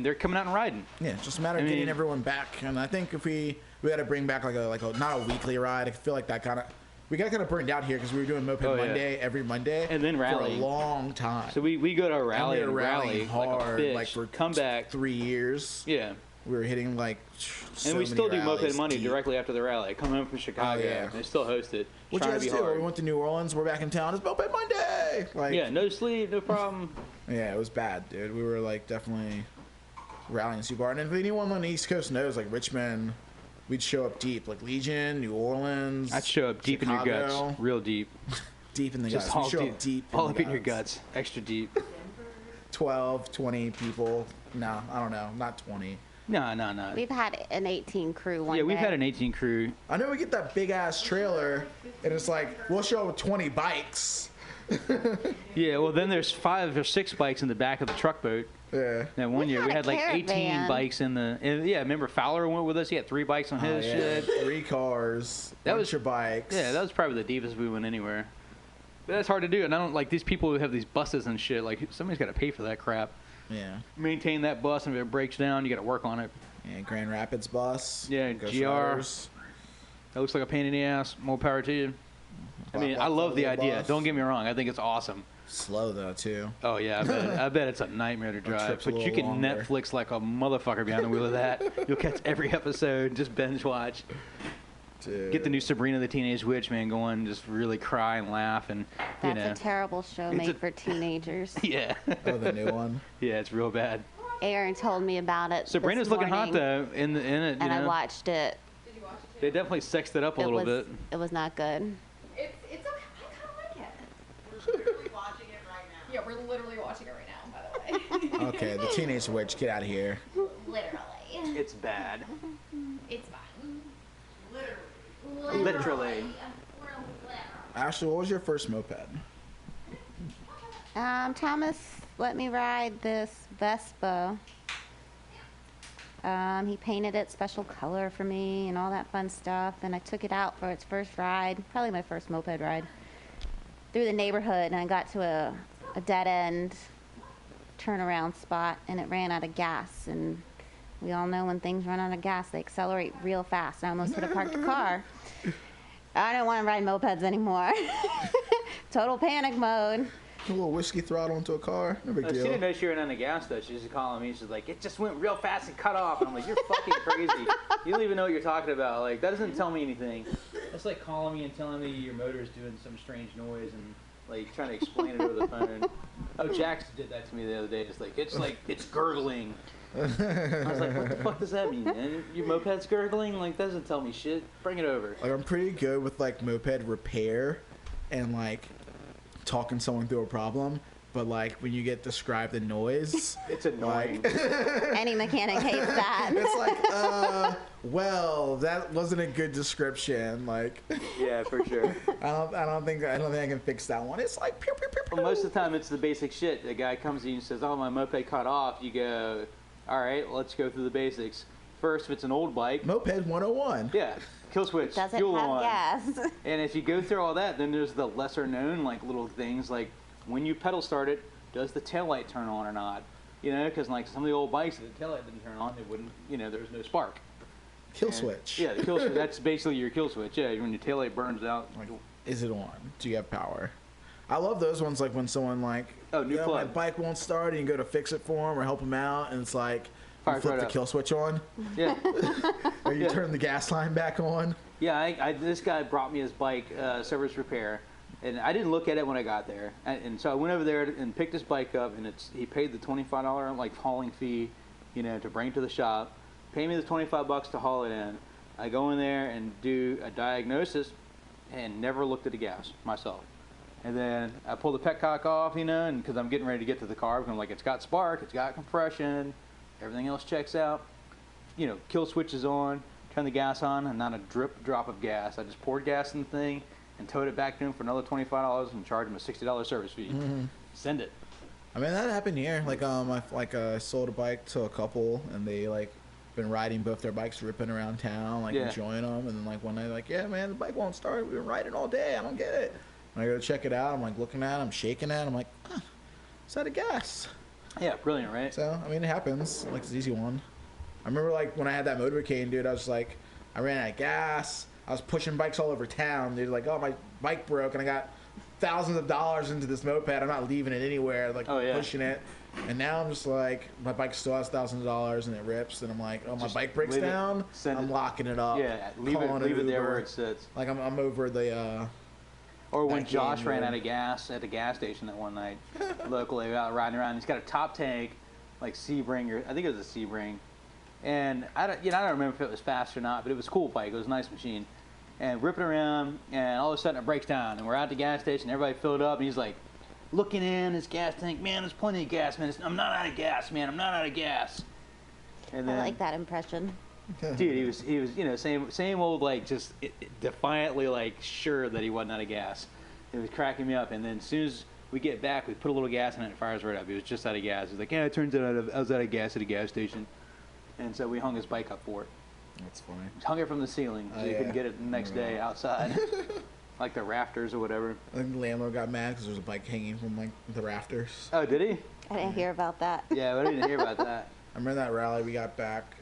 they're coming out and riding. Yeah, it's just a matter of I getting mean- everyone back. And I think if we got to bring back like a not a weekly ride. I feel like that kind of we got kind of burned out here because we were doing Moped Monday every Monday. And then rally. For a long time. So we go to a rally and we were rallying hard, like a bitch, like for come back 3 years. Yeah. We were hitting like so and we still do many Moped rallies Monday deep. directly after the rally. I come home from Chicago. Oh, yeah. They still host it. What you Trying guys to be do? hard. We went to New Orleans. We're back in town. It's Moped Monday. Like, Yeah, no sleep, no problem. Yeah, it was bad, dude. We were like definitely rallying super hard. And if anyone on the East Coast knows, like Richmond, we'd show up deep, like Legion, New Orleans. I'd show up deep Chicago, in your guts, real deep. Deep in the Just guts. all We show deep, up deep. all in up the in your guts, extra deep. 12, 20 people. No, I don't know. Not 20. No. We've had an 18 crew one Yeah, day. we've had an 18 crew. I know we get that big ass trailer, and it's like we'll show up with 20 bikes. Yeah, well then there's 5 or 6 bikes in the back of the truck boat. Yeah. Now one year we had had a like 18 caravan. bikes in the. And yeah, remember Fowler went with us. He had 3 bikes on his shit. 3 cars. That Bunch was of bikes. Yeah, that was probably the deepest we went anywhere. But that's hard to do, and I don't like these people who have these buses and shit. Like somebody's got to pay for that crap. Yeah. Maintain that bus, and if it breaks down, you got to work on it. Yeah, Grand Rapids bus. Yeah, Ghost GR. Riders. That looks like a pain in the ass. More power to you. I mean, I love the idea. Don't get me wrong. I think it's awesome. Slow though too. Oh yeah, I bet it's a nightmare to drive. trip's a But you little can longer. Netflix like a motherfucker behind the wheel of that. You'll catch every episode, just binge watch. Dude. Get the new Sabrina the Teenage Witch, man, going, just really cry and laugh, and you know. That's a terrible show It's made a- for teenagers. Yeah, Oh, the new one. yeah, it's real bad. Aaron told me about it. Sabrina's this looking hot morning, though in it. You and I know, watched it. they definitely sexed it up a It little was bit. it was not good. It's okay. I kind of like it. We're literally watching it right now. Yeah, we're literally watching it right now, by the way. Okay, the Teenage Witch, get out of here. Literally. It's bad. It's fine. Literally. Ashley, what was your first moped? Thomas let me ride this Vespa. He painted it special color for me and all that fun stuff, and I took it out for its first ride, probably my first moped ride, through the neighborhood, and I got to a dead-end turnaround spot, and it ran out of gas, and we all know when things run out of gas, they accelerate real fast. I almost hit a parked car. I don't want to ride mopeds anymore. Total panic mode. A little whiskey throttle into a car. No big She deal. didn't know she ran out of gas though. She was calling me. She's like, "It just went real fast and cut off." And I'm like, "You're fucking crazy. You don't even know what you're talking about. Like that doesn't tell me anything." That's like calling me and telling me your motor is doing some strange noise and like trying to explain it over the phone. Oh, Jax did that to me the other day. It's like it's gurgling. I was like, "What the fuck does that mean, man? Your moped's gurgling? Like that doesn't tell me shit. Bring it over." Like I'm pretty good with like moped repair and like talking someone through a problem, but like when you get described the noise, It's annoying. Any mechanic hates that. it's like, well, that wasn't a good description. Like, Yeah, for sure. I don't think I can fix that one. It's like, pew, pew, pew, pew. Well, most of the time it's the basic shit. The guy comes to you and says, "Oh, my moped cut off." You go, "All right, let's go through the basics. First, if it's an old bike, Moped 101. yeah, kill switch, Does it fuel have on." gas? And if you go through all that, then there's the lesser known like little things like when you pedal start it, does the taillight turn on or not? You know, because like some of the old bikes, if the taillight didn't turn on, it wouldn't. You know, there's no spark. Kill And- switch. Yeah, the kill switch. That's basically your kill switch. Yeah, when your taillight burns out. Like, is it on? Do you have power? I love those ones. Like when someone like, Oh, new my plug. bike won't start, and you go to fix it for them or help them out, and it's like you Fires flip right the up. kill switch on, Yeah. or you Yeah. turn the gas line back on. Yeah, this guy brought me his bike service repair, and I didn't look at it when I got there. And so I went over there and picked his bike up, and he paid the $25 like hauling fee, you know, to bring it to the shop. Pay me the $25 to haul it in. I go in there and do a diagnosis, and never looked at the gas myself. And then I pull the petcock off, you know, and because I'm getting ready to get to the car, because I'm like, it's got spark, it's got compression, everything else checks out. You know, kill switch is on, turn the gas on, and not a drop of gas. I just poured gas in the thing and towed it back to him for another $25 and charged him a $60 service fee. Send it. I mean, that happened here. Like, I sold a bike to a couple, and they like been riding both their bikes, ripping around town, like Yeah. enjoying them. And then like one night, like, yeah, man, the bike won't start. We've been riding all day. I don't get it. And I go to check it out. I'm like looking at it. I'm shaking it. I'm like, it's out of gas. Yeah, brilliant, right? So I mean, it happens. Like it's an easy one. I remember like when I had that motorcade, dude. I was like, I ran out of gas. I was pushing bikes all over town. They're like, oh, my bike broke, and I got thousands of dollars into this moped. I'm not leaving it anywhere, like pushing it. And now I'm just like, my bike still has thousands of dollars, and it rips, and I'm like, oh, my just bike breaks down. I'm locking it up. Yeah, leave it there where it sits. Like I'm over the. Or when Josh ran out of gas at the gas station that one night, locally, out riding around. He's got a top tank, like Sebring, or I think it was a Sebring, and I don't remember if it was fast or not, but it was a cool bike. It was a nice machine, and ripping around, and all of a sudden it breaks down, and we're at the gas station. Everybody filled up, and he's like, looking in his gas tank. Man, there's plenty of gas, man. I'm not out of gas, man. I'm not out of gas. And then, I like that impression. Dude, he was, you know, same old, like, just defiantly, like, sure that he wasn't out of gas. It was cracking me up. And then as soon as we get back, we put a little gas in it, and it fires right up. He was just out of gas. He's like, yeah, it turns out I was out of gas at a gas station. And so we hung his bike up for it. That's funny. Hung it from the ceiling so you couldn't get it the next day outside. Like the rafters or whatever. I think the landlord got mad because there was a bike hanging from, like, the rafters. Oh, did he? I didn't hear about that. Yeah, we didn't hear about that. I remember that rally we got back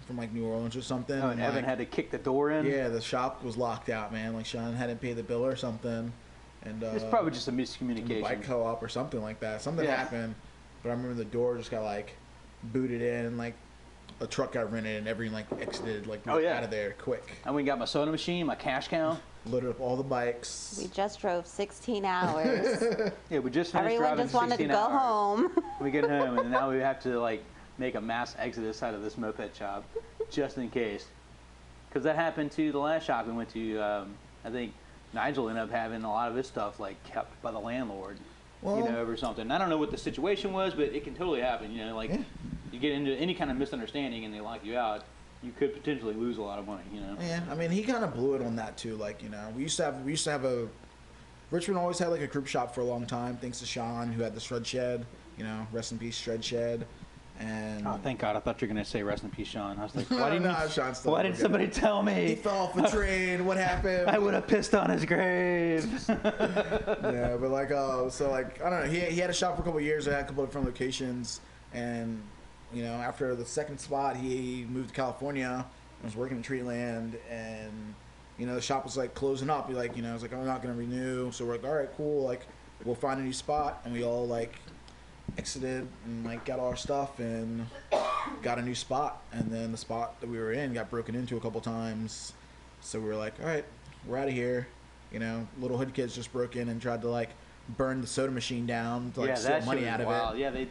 from like New Orleans or something. Oh, and Evan had to kick the door in? Yeah, the shop was locked out, man. Like Sean hadn't paid the bill or something. And it's probably just a miscommunication. Bike co-op or something like that. Something happened. But I remember the door just got like booted in, and like a truck got rented, and everyone like exited like out of there quick. And we got my soda machine, my cash cow. Loaded up all the bikes. We just drove 16 hours. Yeah, we just finished Everyone driving just wanted to go home. We get home, and now we have to like make a mass exodus out of this moped shop, just in case. Because that happened to the last shop we went to. I think Nigel ended up having a lot of his stuff like kept by the landlord, over something. I don't know what the situation was, but it can totally happen. You know, like you get into any kind of misunderstanding and they lock you out, you could potentially lose a lot of money. You know. Yeah, I mean, he kind of blew it on that too. Like, you know, we used to have a. Richmond always had like a group shop for a long time, thanks to Sean, who had the Shred Shed. You know, rest in peace, Shred Shed. And oh, thank God! I thought you were gonna say rest in peace, Sean. I was like, why didn't somebody tell me? He fell off a train. What happened? I would have pissed on his grave. Yeah, but like, so like, I don't know. He had a shop for a couple of years. I had a couple of different locations, and you know, after the second spot, he moved to California. And was working in Treeland, and you know, the shop was like closing up. He like, you know, I was like, I'm not gonna renew. So we're like, all right, cool. Like, we'll find a new spot, and we all like exited and like got all our stuff and got a new spot. And then the spot that we were in got broken into a couple times. So we were like, all right, we're out of here. You know, little hood kids just broke in and tried to like burn the soda machine down to like steal money out of it. Yeah, they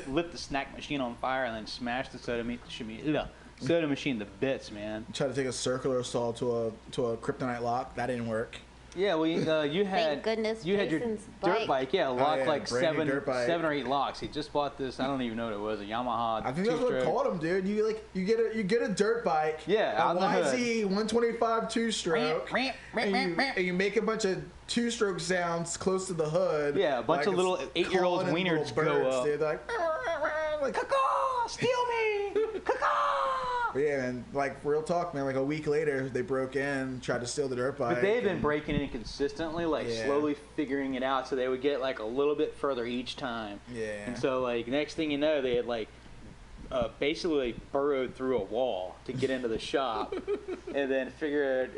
lit the snack machine on fire and then smashed the soda machine to bits, man. Tried to take a circular saw to a kryptonite lock. That didn't work. Yeah, well, you had your dirt bike, locked like 7 or 8 locks. He just bought this. I don't even know what it was, a Yamaha. I think that's what it called him, dude. You get a dirt bike. Yeah, a YZ 125 2-stroke, and you make a bunch of 2-stroke sounds close to the hood. Yeah, a bunch of little 8-year-old wieners go up. Dude. They're like, caw, steal me, caw. Yeah, and like real talk, man. Like a week later, they broke in, tried to steal the dirt bike. But they've been breaking in consistently, like slowly figuring it out, so they would get like a little bit further each time. Yeah. And so like next thing you know, they had like basically burrowed through a wall to get into the shop, and then figured.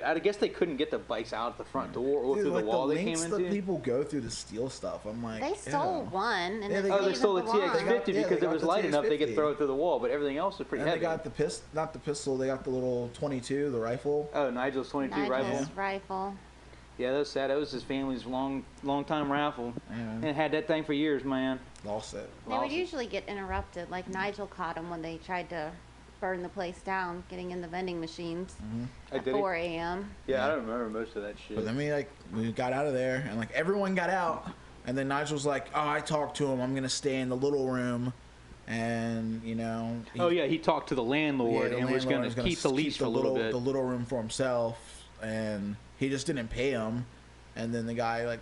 I guess they couldn't get the bikes out the front door or through the wall they came into. The people go through to steal stuff. I'm like, they stole one, and they stole the TX50 because it was light enough they could throw it through the wall, but everything else was pretty heavy. They got not the pistol. They got the little 22, the rifle. Oh, Nigel's 22 rifle. Yeah, that was sad. That was his family's long time raffle. And it had that thing for years, man. Lost it. They would usually get interrupted. Like Nigel caught him when they tried to burn the place down, getting in the vending machines at 4 a.m. Yeah, I don't remember most of that shit. But then we got out of there, and like everyone got out, and then Nigel's like, "Oh, I talked to him. I'm gonna stay in the little room." And you know. He talked to the landlord and was gonna keep the lease for a little bit. The little room for himself, and he just didn't pay him. And then the guy, like,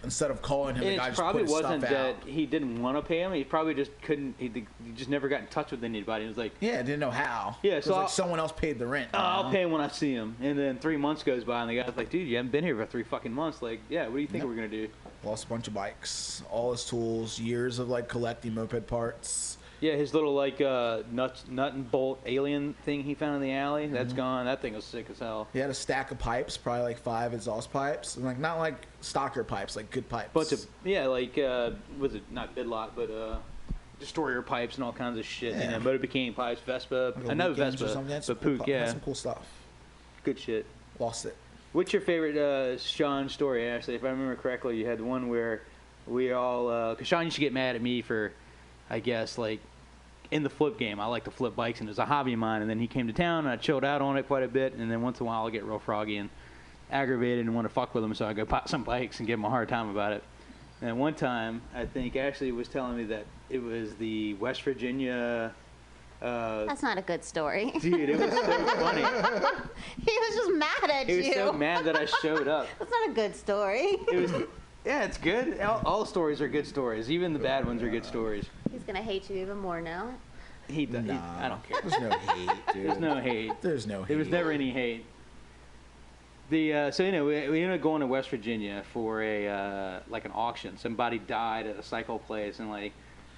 instead of calling him, the guy just put his stuff out. It probably wasn't that he didn't want to pay him. He probably just couldn't. He just never got in touch with anybody. He was like, didn't know how. Yeah, so like someone else paid the rent. I'll pay him when I see him. And then 3 months goes by, and the guy's like, dude, you haven't been here for 3 fucking months. Like, yeah, what do you think we're gonna do? Lost a bunch of bikes, all his tools, years of like collecting moped parts. Yeah, his little like nut and bolt alien thing he found in the alley. That's gone. That thing was sick as hell. He had a stack of pipes, probably like 5 exhaust pipes, and like not like stalker pipes, like good pipes. Bunch of like was it not bidlot, but destroyer pipes and all kinds of shit. Yeah. You know, motor bikini pipes, Vespa. Like I know weekends or Vespa, something. That's but some Pook, cool, yeah, that's some cool stuff. good shit. Lost it. What's your favorite Sean story, Ashley? If I remember correctly, you had one where we all, because Sean used to get mad at me for, I guess, like, in the flip game. I like to flip bikes, and it was a hobby of mine. And then he came to town, and I chilled out on it quite a bit. And then once in a while, I'll get real froggy and aggravated and want to fuck with him, so I go pop some bikes and give him a hard time about it. And one time, I think Ashley was telling me that it was the West Virginia... That's not a good story. dude, it was so funny. He was just mad at He you. was so mad that I showed up. That's not a good story. It was, yeah, it's good. All stories are good stories. Even the bad ones are good stories. He's gonna hate you even more now. I don't care. There's no hate, dude. There's no hate. There's no hate. There was never any hate. So you know, we ended up going to West Virginia for a like an auction. Somebody died at a cycle place, and like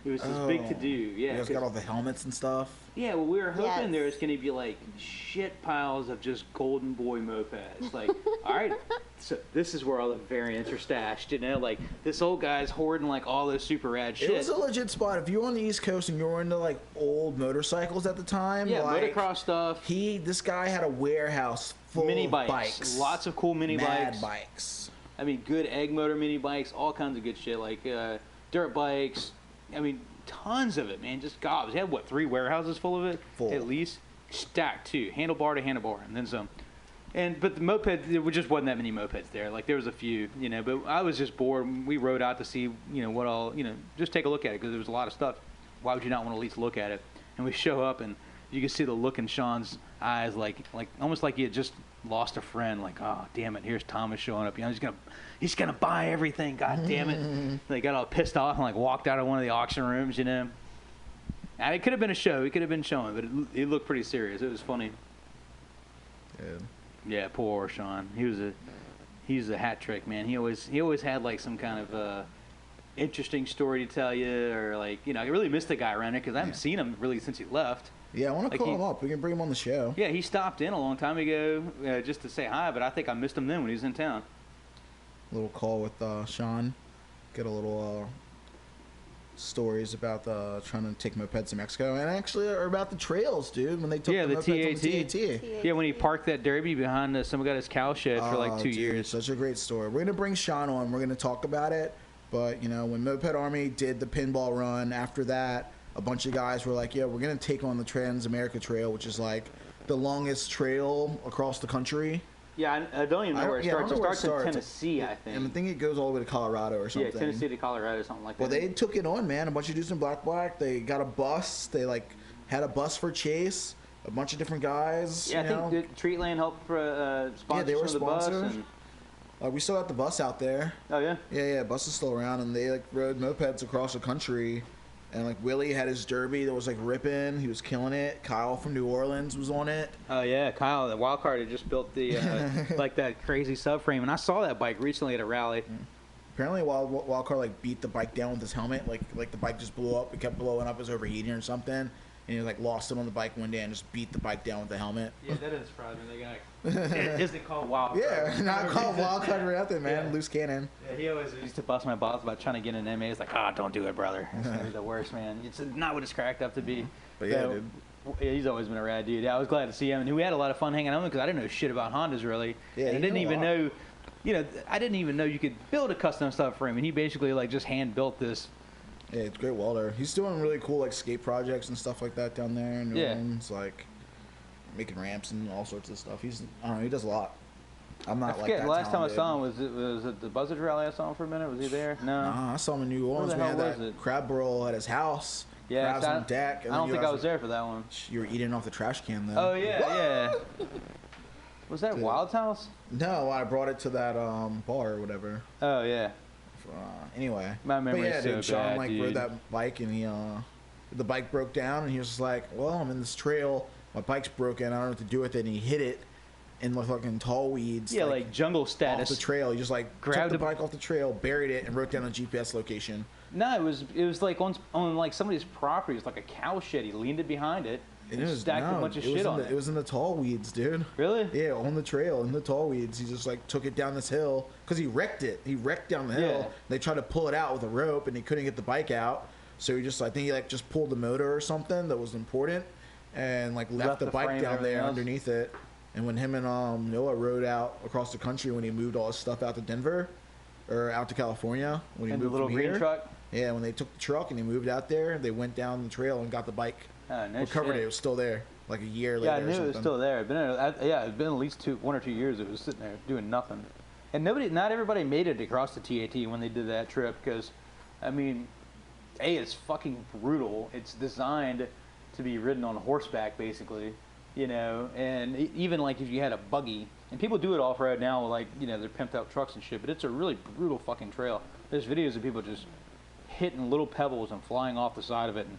it was this big to do. Yeah, You guys got all the helmets and stuff. yeah. Well, we were hoping Yes. there was going to be like shit piles of just golden boy mopeds. Like, all right, so this is where all the variants are stashed. You know, like this old guy's hoarding like all this super rad shit. It was a legit spot. If you were on the East Coast and you were into like old motorcycles at the time, yeah, like, motocross stuff. this guy had a warehouse full Mini of bikes. Lots of cool mini Mad bikes. bikes. I mean, good egg motor mini bikes, all kinds of good shit, like dirt bikes. I mean, tons of it, man. Just gobs. He had, what, 3 warehouses full of it? Full. At least. Stacked, too. Handlebar to handlebar, and then some. But the moped, there just wasn't that many mopeds there. Like, there was a few, you know, but I was just bored. We rode out to see, you know, what all, you know, just take a look at it, because there was a lot of stuff. Why would you not want to at least look at it? And we show up, and you can see the look in Sean's eyes, like almost like he had just lost a friend. Like, oh, damn it, here's Thomas showing up. You know, he's gonna buy everything. God damn it! They got all pissed off and like walked out of one of the auction rooms. You know, and it could have been a show. He could have been showing, but it looked pretty serious. It was funny. Yeah, poor Sean. He was a hat trick, man. He always had like some kind of interesting story to tell you, or like, you know, I really missed the guy around there because I haven't seen him really since he left. Yeah, I want to Like call him up. We can bring him on the show. Yeah, he stopped in a long time ago just to say hi, but I think I missed him then when he was in town. Little call with Sean. Get a little stories about trying to take mopeds to Mexico, and actually are about the trails, dude. When they took Yeah, the the mopeds on the TAT. TAT. Yeah, when he parked that Derby behind some guy at his cow shed for like 2 Dude, years. Such a great story. We're gonna bring Sean on. We're gonna talk about it. But you know, when Moped Army did the pinball run, after that, a bunch of guys were like, "Yeah, we're gonna take on the Trans America Trail, which is like the longest trail across the country." Yeah, I don't even know where it I don't starts. know It where starts in Tennessee, I And I think. think it goes all the way to Colorado or Yeah, something. Tennessee to Colorado, something like Well, that. they took it on, man. A bunch of dudes in black. They got a bus. They like had a bus for Chase. A bunch of different guys. Yeah, I you know? think Treatland helped sponsor they were some of the bus. sponsors. And, We still got the bus out there. oh, yeah? Yeah, bus is still around, and they like rode mopeds across the country. And like Willie had his derby that was like ripping. He was killing it. Kyle from New Orleans was on it. Oh, yeah. Kyle, the wild card, had just built the, like that crazy subframe. And I saw that bike recently at a rally. Apparently, Wildcard like beat the bike down with his helmet. Like the bike just blew up. It kept blowing up. It was overheating or something. And he like lost it on the bike one day and just beat the bike down with the helmet. Yeah, that doesn't surprise me. They got it isn't called wild card. Yeah, not called Wildcard or nothing, man. Yeah. Loose cannon. Yeah, he always used to bust my balls about trying to get an MA. He's like, don't do it, brother. It's gonna be the worst, man. It's not what it's cracked up to be. But yeah, dude. Yeah, he's always been a rad dude. Yeah, I was glad to see him, and we had a lot of fun hanging out with him because I didn't know shit about Hondas really. Yeah, and I you didn't know a even lot. know, you know, I didn't even know you could build a custom stuff for him, and he basically like just hand built this. Yeah, it's a great welder. He's doing really cool like skate projects and stuff like that down there in New Yeah. Orleans, like making ramps and all sorts of stuff. I don't know, he does a lot. I'm I not like forget. that The last time I talented. saw him was it the Buzzard Rally I saw him for a minute? Was he there? No. I saw him in New Orleans. the We hell had that was it? crab roll at his house. Yeah, crabs so on deck. I don't think I was there for that one. You were eating off the trash can though. Oh yeah, yeah. Was that Dude. Wild's house? No, I brought it to that bar or whatever. Oh yeah. Anyway. My But memory's yeah, so dude, Sean bad, like dude. rode that bike and the bike broke down and he was just like, well, I'm in this trail. My bike's broken. I don't know what to do with it. And he hit it in the fucking tall weeds. Yeah, like jungle off status. the trail. He just like Grabbed took the a- bike off the trail, buried it, and wrote down the GPS location. No, it was like on like somebody's property. It was like a cow shed. He leaned it behind it. Stacked a bunch of shit on it. It was in the tall weeds, dude. Really? Yeah, on the trail in the tall weeds. He just like took it down this hill because he wrecked it. He wrecked down the hill. Yeah. They tried to pull it out with a rope, and he couldn't get the bike out. So I think he like just pulled the motor or something that was important, and like left the bike down there underneath it. And when him and Noah rode out across the country when he moved all his stuff out to Denver, or out to California when he moved the little from green here, truck. Yeah, when they took the truck and he moved out there, they went down the trail and got the bike. Oh, no Recovered shit. it was still there, like a year later. Yeah, I or knew something. it was still there. It'd been at least 1 or 2 years. It was sitting there doing nothing, and not everybody made it across the TAT when they did that trip because, I mean, it's fucking brutal. It's designed to be ridden on horseback, basically, and even like if you had a buggy, and people do it off road now, like they're pimped out trucks and shit, but it's a really brutal fucking trail. There's videos of people just hitting little pebbles and flying off the side of it and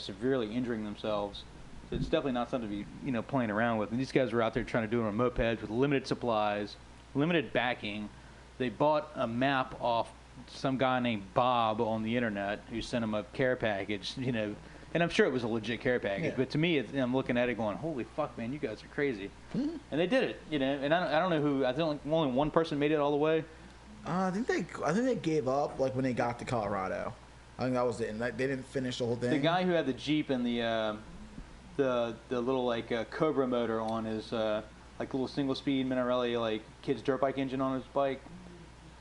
severely injuring themselves. So it's definitely not something to be playing around with. And these guys were out there trying to do it on mopeds with limited supplies, limited backing. They bought a map off some guy named Bob on the internet who sent them a care package, and I'm sure it was a legit care package. Yeah. But to me, I'm looking at it going, holy fuck, man, you guys are crazy. And they did it, and I don't know who. I think only one person made it all the way. I think they gave up like when they got to Colorado. I think that was it. And they didn't finish the whole thing. The guy who had the Jeep and the little like Cobra motor on his like little single speed Minarelli like kid's dirt bike engine on his bike.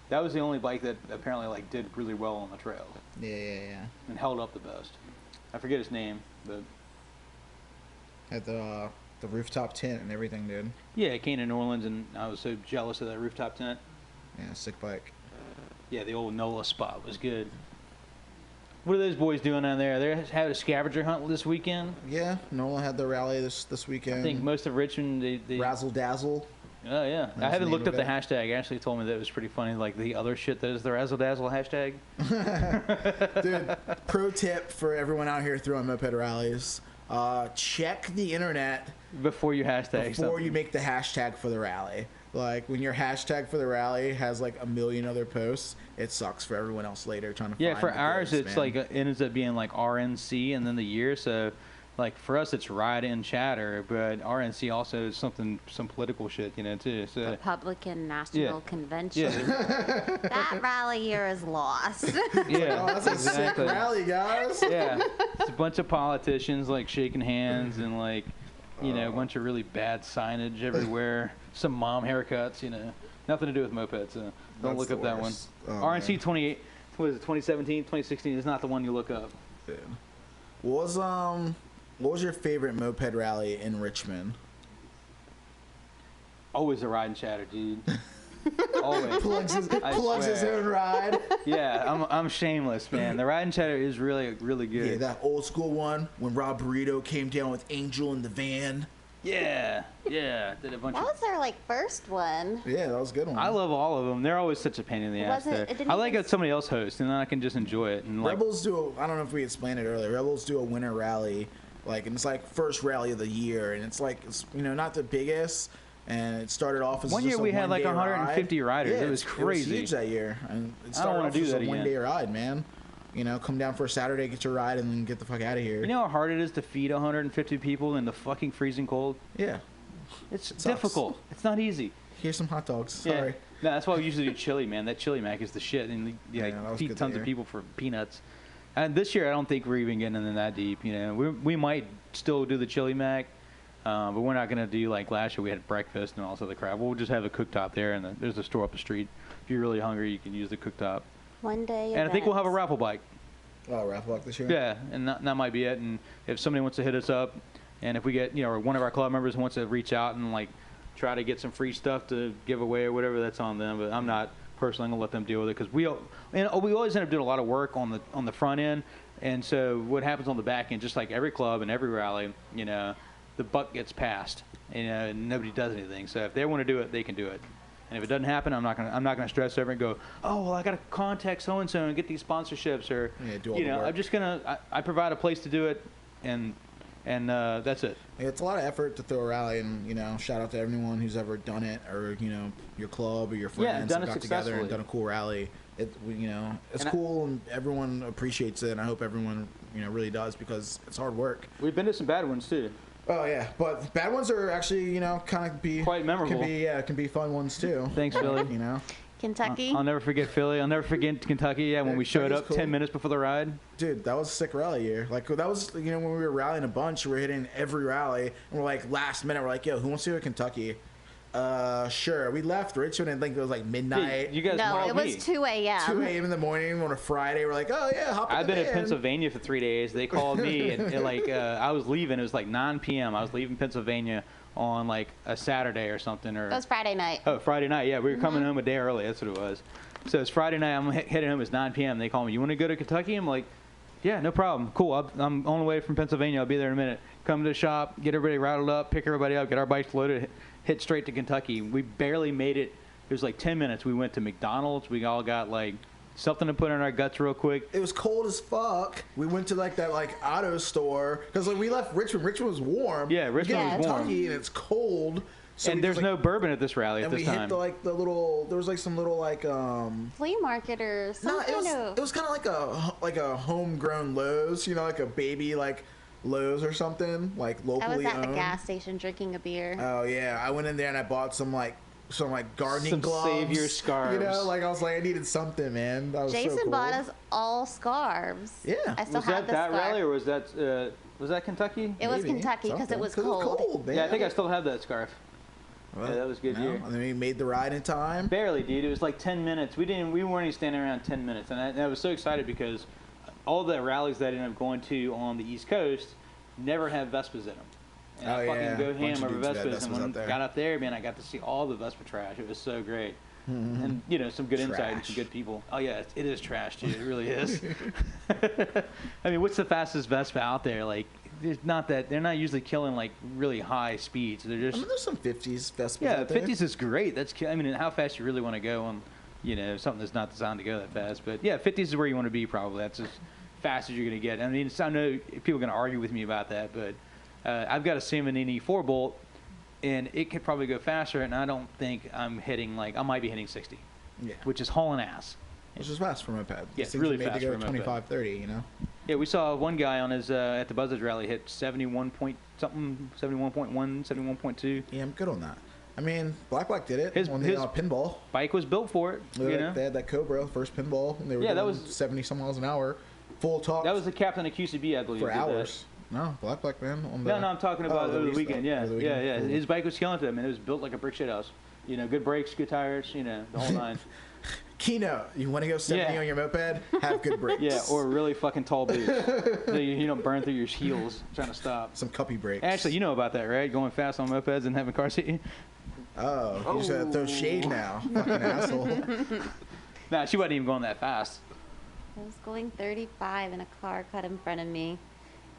That was the only bike that apparently like did really well on the trail. Yeah. And held up the best. I forget his name, but Had the rooftop tent and everything, dude. yeah, it came to New Orleans, and I was so jealous of that rooftop tent. Yeah, sick bike. Yeah, the old NOLA spot was good. What are those boys doing down there? They had a scavenger hunt this weekend. Yeah, Nolan had the rally this weekend. I think most of Richmond, they Razzle Dazzle. Oh yeah, That's I haven't the looked up name the of hashtag. Ashley told me that it was pretty funny, like the other shit that is the Razzle Dazzle hashtag. Dude, pro tip for everyone out here throwing moped rallies: check the internet Before you hashtag before something. you make the hashtag for the rally. Like when your hashtag for the rally has like a million other posts, it sucks for everyone else later trying to Yeah, find for the ours goods, it's man. like it ends up being like RNC and then the year. So, like for us it's Ride and Chatter, but RNC also is some political shit, too. So Republican National Yeah. Convention. yeah, That rally here is lost. yeah, Oh, that's a sick exactly. rally, guys. Yeah, it's a bunch of politicians like shaking hands and like a bunch of really bad signage everywhere. Some mom haircuts, nothing to do with mopeds. So don't That's look the up that one. worst. Oh, RNC man. 28. What is it? 2017, 2016 is not the one you look up. Dude. What was your favorite moped rally in Richmond? Always a Ride and Chatter, dude. Always. Plugs his swear. own ride. Yeah, I'm shameless, man. The Ride and Chatter is really good. Yeah, that old school one when Rob Burrito came down with Angel in the van. Yeah. Did a bunch That of. was their first one. Yeah, that was a good one. I love all of them. They're always such a pain in the It ass. wasn't- There. it didn't I like even that somebody else hosts, and then I can just enjoy it. And like, Rebels I don't know if we explained it earlier. Rebels do a winter rally, and it's like first rally of the year, and it's not the biggest. And it started off as One just year a we had like one-day 150 ride. riders. Yeah, It was crazy. It was huge that year. And it I don't started wanna off do as that a again. one-day ride, man. Come down for a Saturday, get your ride, and then get the fuck out of here. you know how hard it is to feed 150 people in the fucking freezing cold? Yeah. It's sucks. difficult. It's not easy. Here's some hot dogs. Yeah. Sorry. No, that's why we usually do chili, man. That chili mac is the shit, and Yeah, that was feed good to tons of hear. people for peanuts. And this year, I don't think we're even getting in that deep. We might still do the chili mac, but we're not gonna do like last year. We had breakfast and all this other crap. We'll just have a cooktop there, and there's a store up the street. If you're really hungry, you can use the cooktop. One day. And I think we'll have a events. raffle bike. Oh, raffle walk this year? Yeah, and that might be it. And if somebody wants to hit us up, and if we get, or one of our club members wants to reach out and like try to get some free stuff to give away or whatever, that's on them. But I'm not personally gonna let them deal with it because we always end up doing a lot of work on the front end. And so what happens on the back end, just like every club and every rally, the buck gets passed, and nobody does anything. So if they want to do it, they can do it. And if it doesn't happen, I'm not gonna stress over it and go, oh well, I gotta contact so and so and get these sponsorships, or Yeah, do all the work. I'm just gonna I provide a place to do it, and that's it. Yeah, it's a lot of effort to throw a rally, and shout out to everyone who's ever done it, or your club or your friends done that it got together and successfully. done a cool rally. It's cool and everyone appreciates it, and I hope everyone really does, because it's hard work. We've been to some bad ones too. Oh yeah, but bad ones are actually kind of quite memorable. Can be fun ones too. Thanks, Philly. Kentucky. I'll never forget Philly. I'll never forget Kentucky. Yeah, when we showed up cool. 10 minutes before the ride. Dude, that was a sick rally year. Like, that was, when we were rallying a bunch, we were hitting every rally, and we're like, last minute, we're like, yo, who wants to go to Kentucky? Sure. We left Richmond, and I think it was like midnight. You guys No, it was me. 2 a.m. 2 a.m. in the morning on a Friday. We're like, oh yeah, hop in I've the been in van. Pennsylvania for 3 days. They called me, and I was leaving. It was like 9 p.m. I was leaving Pennsylvania on like a Saturday or something. It was Friday night. Oh, Friday night. Yeah, we were coming home a day early. That's what it was. So it's Friday night. I'm heading home. It's 9 p.m. They call me. You want to go to Kentucky? I'm like, yeah, no problem. Cool. I'm on the way from Pennsylvania. I'll be there in a minute. Come to the shop, get everybody routed up, pick everybody up, get our bikes loaded, hit straight to Kentucky. We barely made it. It was like 10 minutes. We went to McDonald's. We all got like something to put in our guts real quick. It was cold as fuck. We went to like that auto store because we left Richmond. Richmond was warm. Yeah, Richmond was warm. Kentucky and it's cold. So and there's no bourbon at this rally at this time. And we hit the little. There was like some little flea market or something. It was kind of like a homegrown Lowe's. Like a baby Lowe's or something locally. I was at owned. the gas station drinking a beer. Oh yeah, I went in there and I bought some gardening gloves. Savior scarves. I was like, I needed something, man. That was Jason so cool. bought us all scarves. Yeah. I still Was have that the scarf. rally or was that Kentucky? It was Maybe. Kentucky because it was cold. Man. Yeah, I think I still have that scarf. Well, yeah, that was a good year. And then we made the ride in time. Barely, dude. It was like 10 minutes. We weren't even standing around 10 minutes, and I was so excited because all the rallies that I ended up going to on the East Coast never have Vespas in them. And I fucking go ham over Vespas, and when I got up there, man, I got to see all the Vespa trash. It was so great. And some good insight and some good people. Oh yeah, it is trash, dude. It really is. I mean, what's the fastest Vespa out there? Like, they're not usually killing like really high speeds. They're just. There's some 50s Vespas. Yeah, out there. 50s is great. How fast you really want to go on, something that's not designed to go that fast. But yeah, 50s is where you want to be probably. That's as fast as you're going to get. I mean, I know people are going to argue with me about that, but I've got a Simonini 4-bolt, and it could probably go faster, and I don't think I'm hitting I might be hitting 60. Yeah. Which is hauling ass. Which is fast for a moped. Yeah, it's really fast to go for a moped. 25, 30, Yeah, we saw one guy on his at the Buzzards rally hit 71 point something, 71.1, 71.2. Yeah, I'm good on that. I mean, Black did it His on the pinball. Bike was built for it. They had that Cobra, first pinball, and they were that doing was 70 some miles an hour, full talk. That was the captain of QCB, I believe. For hours. No, Black man. On the, no, I'm talking about over the weekend. Yeah, the weekend. yeah. Cool. His bike was killing to him, and it was built like a brick shit house. Good brakes, good tires, the whole nine. Keynote. You want to go 70 on your moped? Have good brakes. Yeah, or really fucking tall boots. So you don't burn through your heels trying to stop. Some cuppy brakes. Actually, you know about that, right? Going fast on mopeds and having car seat. Oh, you just gotta throw shade now. Fucking asshole. Nah, she wasn't even going that fast. I was going 35 and a car cut in front of me,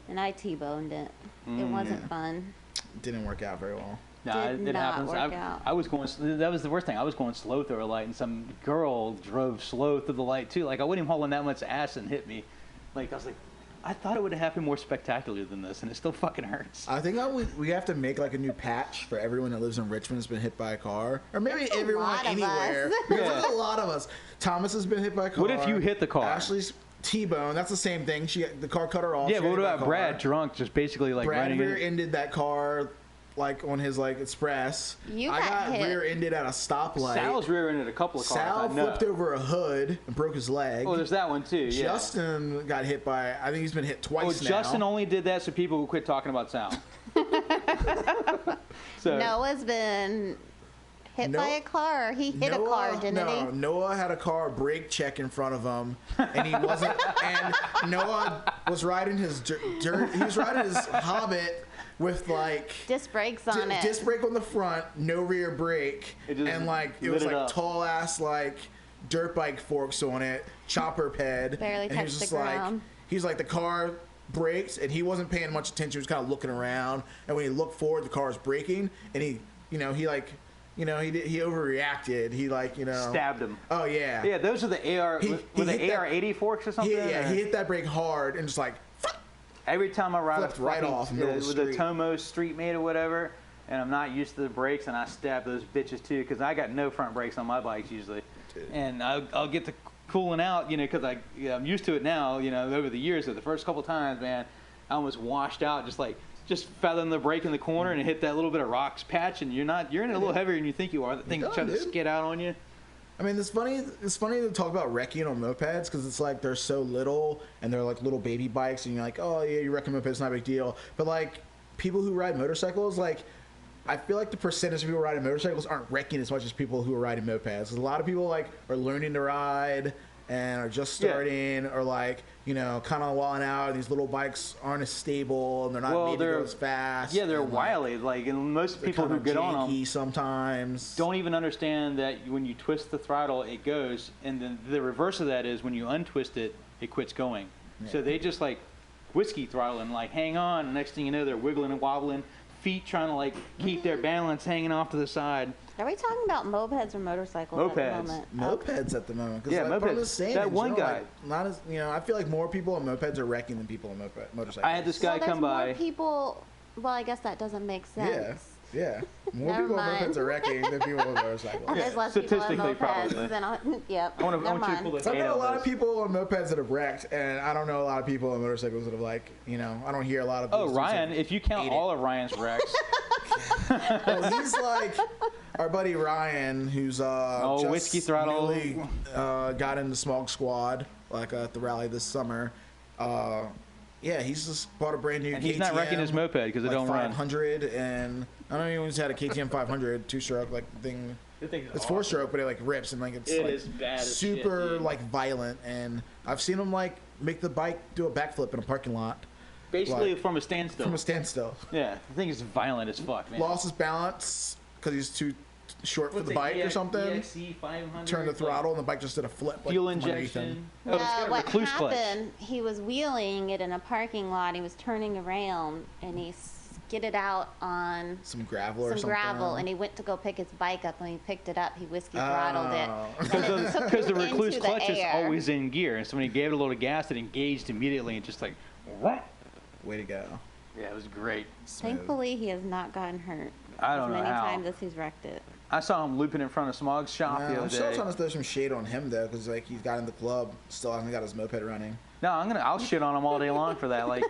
and I T-boned it. It wasn't fun. Didn't work out very well. Nah, Did it not happens. work out. I was going. That was the worst thing. I was going slow through a light, and some girl drove slow through the light too. Like I wasn't even hauling that much ass and hit me. Like I was like, I thought it would have happened more spectacularly than this, and it still fucking hurts. I think we have to make a new patch for everyone that lives in Richmond has been hit by a car, or maybe That's a everyone lot of anywhere. us. Because there's a lot of us. Thomas has been hit by a car. What if you hit the car? Ashley's T-bone. That's the same thing. The car cut her off. Yeah, She but what hit by a about car. Brad drunk, just basically Brad running in? rear-ended that car. On his Express. You I got hit. rear-ended at a stoplight. Sal's rear-ended a couple of cars. Sal I know. flipped over a hood and broke his leg. Oh, there's that one too. Yeah. Justin got hit by. I think he's been hit twice now. Justin only did that so people would quit talking about Sal. So Noah's been hit by a car. He hit a car, didn't he? Noah had a car brake check in front of him, and he wasn't. And Noah was riding his dirt. He was riding his Hobbit with disc brakes on it. Disc brake on the front, no rear brake, It just and it was lit it up. tall ass dirt bike forks on it, chopper ped. Barely and he was touched just the ground. He's the car brakes, and he wasn't paying much attention. He was kind of looking around, and when he looked forward, the car was braking, and he overreacted. He stabbed him. Oh yeah. Yeah, those are the AR. Were the AR-80 forks or something? He hit that brake hard and just Every time I ride flipped right off in the middle of the with a street. Tomo Street Mate or whatever, and I'm not used to the brakes, and I stab those bitches too, because I got no front brakes on my bikes usually. Dude. And I'll get the pulling out, because I'm used to it now, over the years. So the first couple times, man, I almost washed out, just feathering the brake in the corner and hit that little bit of rocks patch, and you're in a little heavier than you think you are. The thing's trying to skid out on you. I mean, it's funny to talk about wrecking on mopeds because it's like they're so little and they're like little baby bikes, and you're like, oh yeah, you wreck a moped, it's not a big deal. But like people who ride motorcycles, like I feel like the percentage of people riding motorcycles aren't wrecking as much as people who are riding mopeds. A lot of people like are learning to ride and are just starting, or like kind of walling out. And these little bikes aren't as stable and they're not made to go as fast. Yeah, they're and, wily. And most people who get on them sometimes don't even understand that when you twist the throttle, it goes, and then the reverse of that is when you untwist it, it quits going. Yeah. So they just like whiskey throttle and like hang on. And next thing you know, they're wiggling and wobbling, feet trying to like keep their balance, hanging off to the side. Are we talking about mopeds or motorcycles at the moment? Mopeds at the moment. Yeah, like, mopeds. That one guy. Like, not as I feel like more people on mopeds are wrecking than people on motorcycles. I had this guy come by. More people. Well, I guess that doesn't make sense. Yeah. More people on mopeds are wrecking than people on motorcycles. There's less people on mopeds than on. Yep. I want you to pull the I know a lot of people on mopeds that have wrecked, and I don't know a lot of people on motorcycles that have like, I don't hear a lot of. Oh, Ryan! If you count all of Ryan's wrecks. Well, he's like our buddy Ryan, who's just whiskey throttle newly, got in the Smog Squad like at the rally this summer. Yeah, he's just bought a brand new. And KTM, he's not wrecking his moped because it don't run. 500, and I don't even had a KTM 500 2-stroke like thing. It's awesome. 4-stroke, but it like rips and like it's it like is bad as super shit, like violent. And I've seen him like make the bike do a backflip in a parking lot. Basically like, from a standstill. From a standstill. Yeah, the thing is violent as fuck, man. Lost his balance because he's too short for the bike or something. EXE 500. Turned the throttle and the bike just did a flip. Like, fuel injection. What happened? He was wheeling it in a parking lot. He was turning around and he skidded out on some gravel or something. And he went to go pick his bike up. When he picked it up, he whiskey throttled it. Because the recluse clutch is always in gear, and so when he gave it a little gas, it engaged immediately and just like what? Way to go. Yeah, it was great. Thankfully, he has not gotten hurt. I don't know as many how. times as he's wrecked it. I saw him looping in front of Smog's shop the other day. I'm still trying to throw some shade on him though, because like he's got in the club, still hasn't got his moped running. No, I'll shit on him all day long for that. Like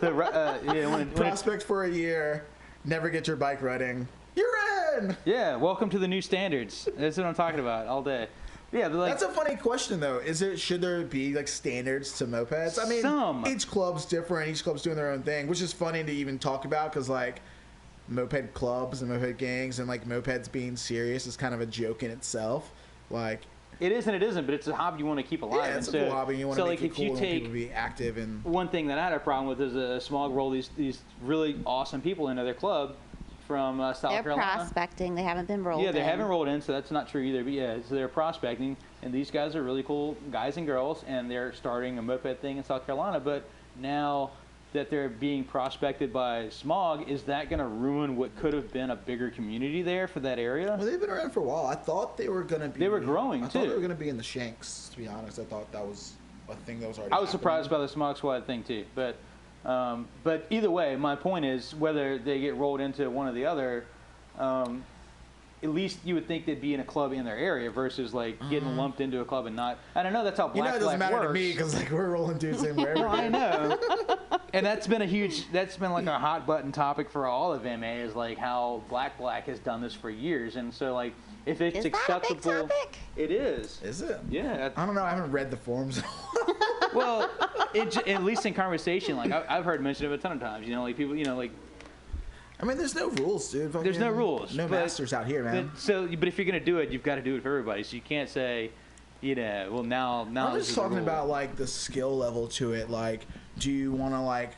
when prospect for a year, never get your bike running. You're in. Yeah, welcome to the new standards. That's what I'm talking about all day. Yeah, but like, that's a funny question though. Should there be like standards to mopeds? I mean, each club's different. Each club's doing their own thing, which is funny to even talk about because like moped clubs and moped gangs and like mopeds being serious is kind of a joke in itself. Like it is and it isn't, but it's a hobby you want to keep alive. Yeah, it's a cool hobby. You want to make it cool. You take people to be active and one thing that I had a problem with is a Smog roll these really awesome people into their club. From South Carolina. They're prospecting. They haven't been rolled in. Yeah, they haven't rolled in, so that's not true either. But yeah, so they're prospecting, and these guys are really cool guys and girls, and they're starting a moped thing in South Carolina. But now that they're being prospected by Smog, is that going to ruin what could have been a bigger community there for that area? Well, they've been around for a while. I thought they were going to be. They were growing, too. I thought they were going to be in the Shanks, to be honest. I thought that was a thing that was already I was surprised by the Smog Squad thing, too. But either way, my point is, whether they get rolled into one or the other, at least you would think they'd be in a club in their area versus like getting lumped into a club and not. I don't know. That's how black it doesn't matter works. to me because like we're rolling dudes in wherever. No, I know. And that's been like a hot button topic for all of MA is like how black has done this for years, and so like if it's acceptable, that a big topic? It is. Is it? Yeah. I don't know. I haven't read the forums. Well, at least in conversation, like I've heard mention of it a ton of times. Like people, like. I mean, there's no rules, dude. There's no rules. No masters out here, man. But if you're gonna do it, you've got to do it for everybody. So you can't say, well now. I'm just talking about like the skill level to it. Like, do you want to like?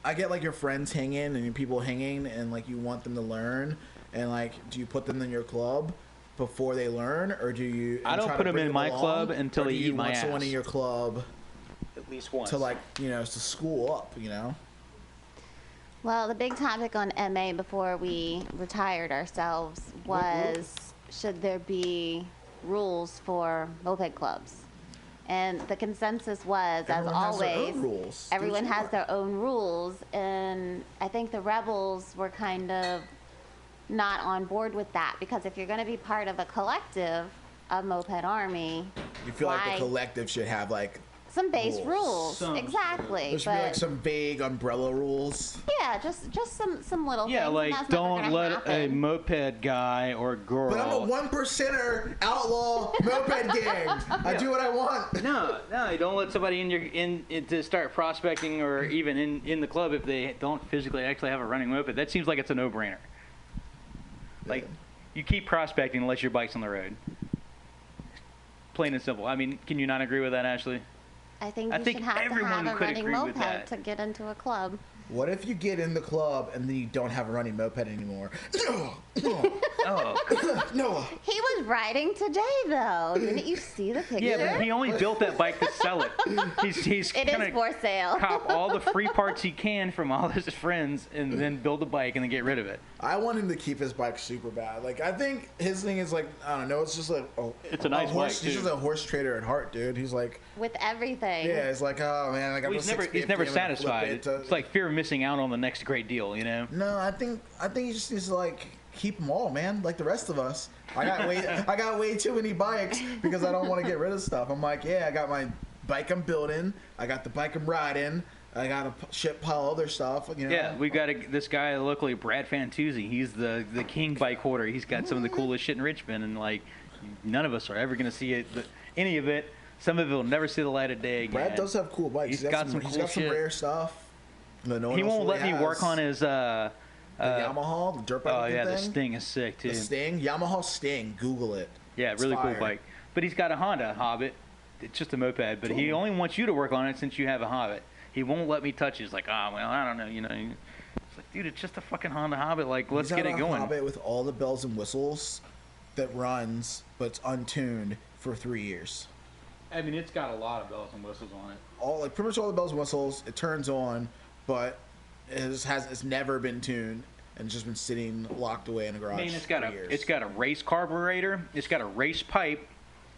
I get like your friends hanging and your people hanging, and like you want them to learn, and like, do you put them in your club before they learn, or do you? I don't put them in my club until they eat my ass. Someone in your club at least once to like to school up, Well, the big topic on MA before we retired ourselves was should there be rules for moped clubs? And the consensus was, everyone as always, everyone has their own rules. And I think the rebels were kind of not on board with that because if you're going to be part of a collective, a moped army, You feel like the collective should have like some base rules. Exactly. There should be like some vague umbrella rules. Yeah, just some little yeah, things. like don't let a moped guy or girl. But I'm a 1%er outlaw moped gang. I do what I want. No, don't let somebody in to start prospecting or even in the club if they don't physically actually have a running moped. That seems like it's a no-brainer. Like, you keep prospecting unless your bike's on the road. Plain and simple. I mean, can you not agree with that, Ashley? I think you should have to have a running moped to get into a club. What if you get in the club and then you don't have a running moped anymore? No. He was riding today, though. Didn't you see the picture? Yeah, but he only built that bike to sell it. He's it is for sale. Cop all the free parts he can from all his friends and then build a bike and then get rid of it. I want him to keep his bike super bad. Like, I think his thing is like, I don't know, it's just like, it's a nice horse, bike, he's just a horse trader at heart, dude. He's like, with everything. Yeah, it's like, oh man, like he's never satisfied. It's like fear of missing out on the next great deal, you know? No, I think he just needs to like keep them all, man. Like the rest of us. I got way too many bikes because I don't want to get rid of stuff. I'm like, yeah, I got my bike I'm building. I got the bike I'm riding. I got a shit pile of other stuff. You know? Yeah, we got this guy locally, Brad Fantuzzi. He's the king bike hoarder. He's got some of the coolest shit in Richmond, and like none of us are ever gonna see any of it. Some of it will never see the light of day again. Brad does have cool bikes. He's got some cool shit. Some rare stuff. No he won't let me work on his the Yamaha, the dirt bike. Oh yeah, thing. the Sting is sick too. The Sting, Yamaha Sting. Google it. Yeah, really cool bike. But he's got a Honda Hobbit. It's just a moped, but he only wants you to work on it since you have a Hobbit. He won't let me touch it. He's like, well, I don't know, you know. It's like, dude, it's just a fucking Honda Hobbit. Like, let's get it going. Hobbit with all the bells and whistles that runs, but it's untuned for 3 years. I mean, it's got a lot of bells and whistles on it. Pretty much all the bells and whistles. It turns on, but it's never been tuned and it's just been sitting locked away in a garage. I mean, it's got a race carburetor. It's got a race pipe.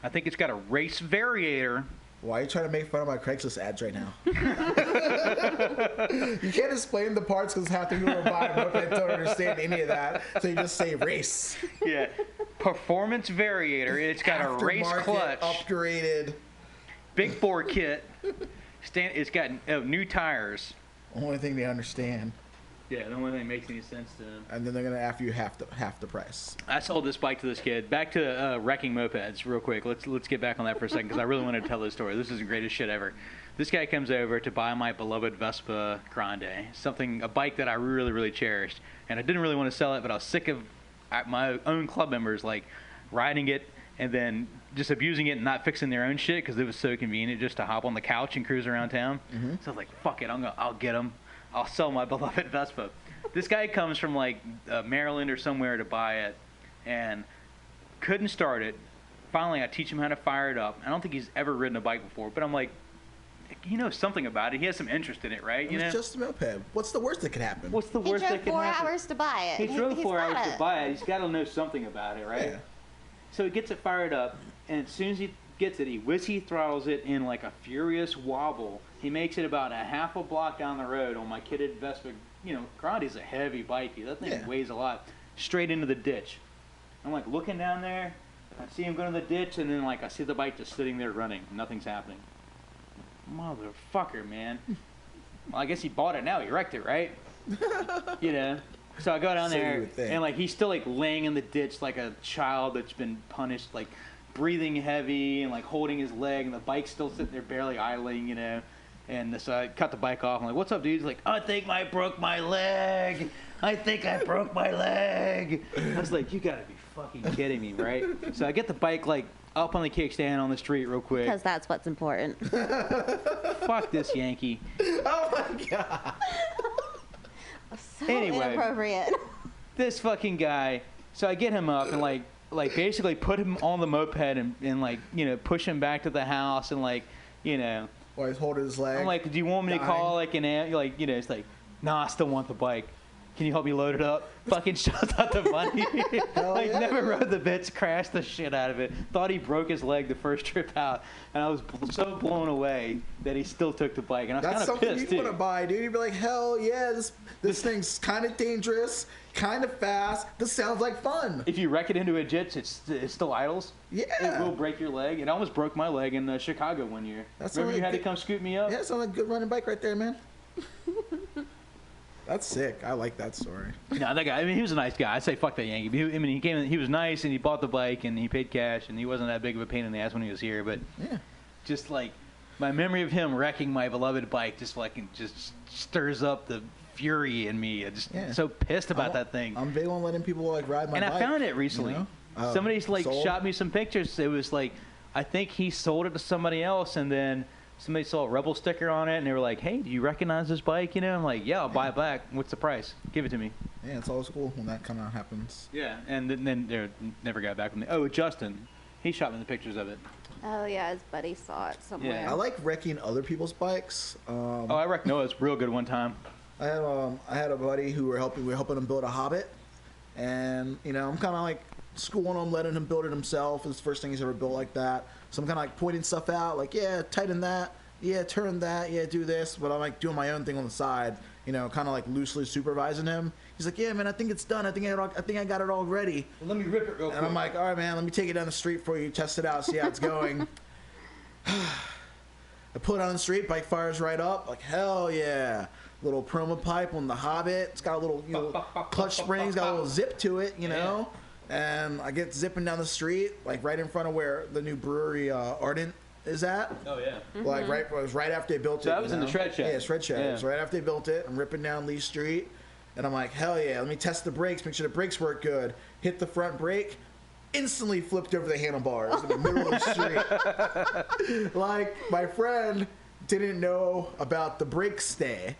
I think it's got a race variator. Why are you trying to make fun of my Craigslist ads right now? You can't explain the parts because half the people who buy a moped don't understand any of that. So you just say race. Yeah. Performance variator. It's got a race clutch. Upgraded. Big bore kit. It's got new tires. Only thing they understand. Yeah, the only thing that makes any sense to them. And then they're gonna offer you half the price. I sold this bike to this kid. Back to wrecking mopeds, real quick. Let's get back on that for a second because I really wanted to tell this story. This is the greatest shit ever. This guy comes over to buy my beloved Vespa Grande, a bike that I really, really cherished, and I didn't really want to sell it, but I was sick of my own club members like riding it and then just abusing it and not fixing their own shit because it was so convenient just to hop on the couch and cruise around town. Mm-hmm. So I was like, fuck it, I'll get them. I'll sell my beloved Vespa. This guy comes from like Maryland or somewhere to buy it and couldn't start it. Finally, I teach him how to fire it up. I don't think he's ever ridden a bike before, but I'm like, he knows something about it. He has some interest in it, right? It's just a moped. What's the worst that could happen? What's the worst that could happen? He drove 4 hours to buy it. He drove 4 hours to buy it. He's got to know something about it, right? Yeah. So he gets it fired up, and as soon as he gets it, he whiskey throttles it in like a furious wobble. He makes it about a half a block down the road on my kitted Vespa. You know, Grande's a heavy bike. That thing weighs a lot. Straight into the ditch. I'm like looking down there. I see him go to the ditch, and then like I see the bike just sitting there running. Nothing's happening. Motherfucker, man. Well, I guess he bought it now. He wrecked it, right? You know. So I go down there, and like he's still like laying in the ditch like a child that's been punished, like breathing heavy and like holding his leg, and the bike's still sitting there barely idling, you know. And so I cut the bike off. I'm like, "What's up, dude?" He's like, "I think I broke my leg. I think I broke my leg." I was like, "You gotta be fucking kidding me, right?" So I get the bike like up on the kickstand on the street real quick. Because that's what's important. Fuck this Yankee. Oh my god. So inappropriate. This fucking guy. So I get him up and like basically put him on the moped and like, you know, push him back to the house and like, you know. While he's holding his leg. I'm like, do you want me to call like you know, it's like, nah, I still want the bike. Can you help me load it up? Fucking shout out to Buddy. Like, never rode the bits, crashed the shit out of it. Thought he broke his leg the first trip out. And I was so blown away that he still took the bike. And I was kind of pissed, too. That's something you'd want to buy, dude. You'd be like, hell yeah, this thing's kind of dangerous, kind of fast. This sounds like fun. If you wreck it into a jits, it still idles. Yeah. It will break your leg. It almost broke my leg in Chicago one year. Remember you had to come scoot me up? Yeah, it's on a good running bike right there, man. That's sick. I like that story. No, that guy, I mean, he was a nice guy. I'd say fuck that Yankee. He came in, he was nice, and he bought the bike, and he paid cash, and he wasn't that big of a pain in the ass when he was here. But yeah, just like my memory of him wrecking my beloved bike just stirs up the fury in me. I'm just so pissed about that thing. I'm big on letting people like ride my bike. And I found it recently. You know? Somebody's like shot me some pictures. It was like, I think he sold it to somebody else, and then somebody saw a Rebel sticker on it, and they were like, hey, do you recognize this bike? You know, I'm like, yeah, I'll buy it back. What's the price? Give it to me. Yeah, it's always cool when that kind of happens. Yeah, and then they never got back from me. Oh, Justin. He shot me the pictures of it. Oh, yeah, his buddy saw it somewhere. Yeah. I like wrecking other people's bikes. I wrecked Noah's real good one time. I had a buddy who we were helping him build a Hobbit, and, you know, I'm kind of like schooling him, letting him build it himself. It's the first thing he's ever built like that. So I'm kind of like pointing stuff out, like, yeah, tighten that, yeah, turn that, yeah, do this. But I'm like doing my own thing on the side, you know, kind of like loosely supervising him. He's like, yeah, man, I think it's done. I think I got it all ready. Well, let me rip it real quick. And I'm like, all right, man, let me take it down the street for you, test it out, see how it's going. I pull it on the street, bike fires right up, like, hell yeah. Little promo pipe on the Hobbit. It's got a little, you know, clutch springs, got a little zip to it, you know. And I get zipping down the street, like right in front of where the new brewery Ardent is at. Oh yeah. Like it was right after they built it. So that was in the shred shed. Yeah, shred shed. It was right after they built it. I'm ripping down Lee Street, and I'm like, hell yeah, let me test the brakes, make sure the brakes work good. Hit the front brake, instantly flipped over the handlebars in the middle of the street. Like my friend didn't know about the brake stay.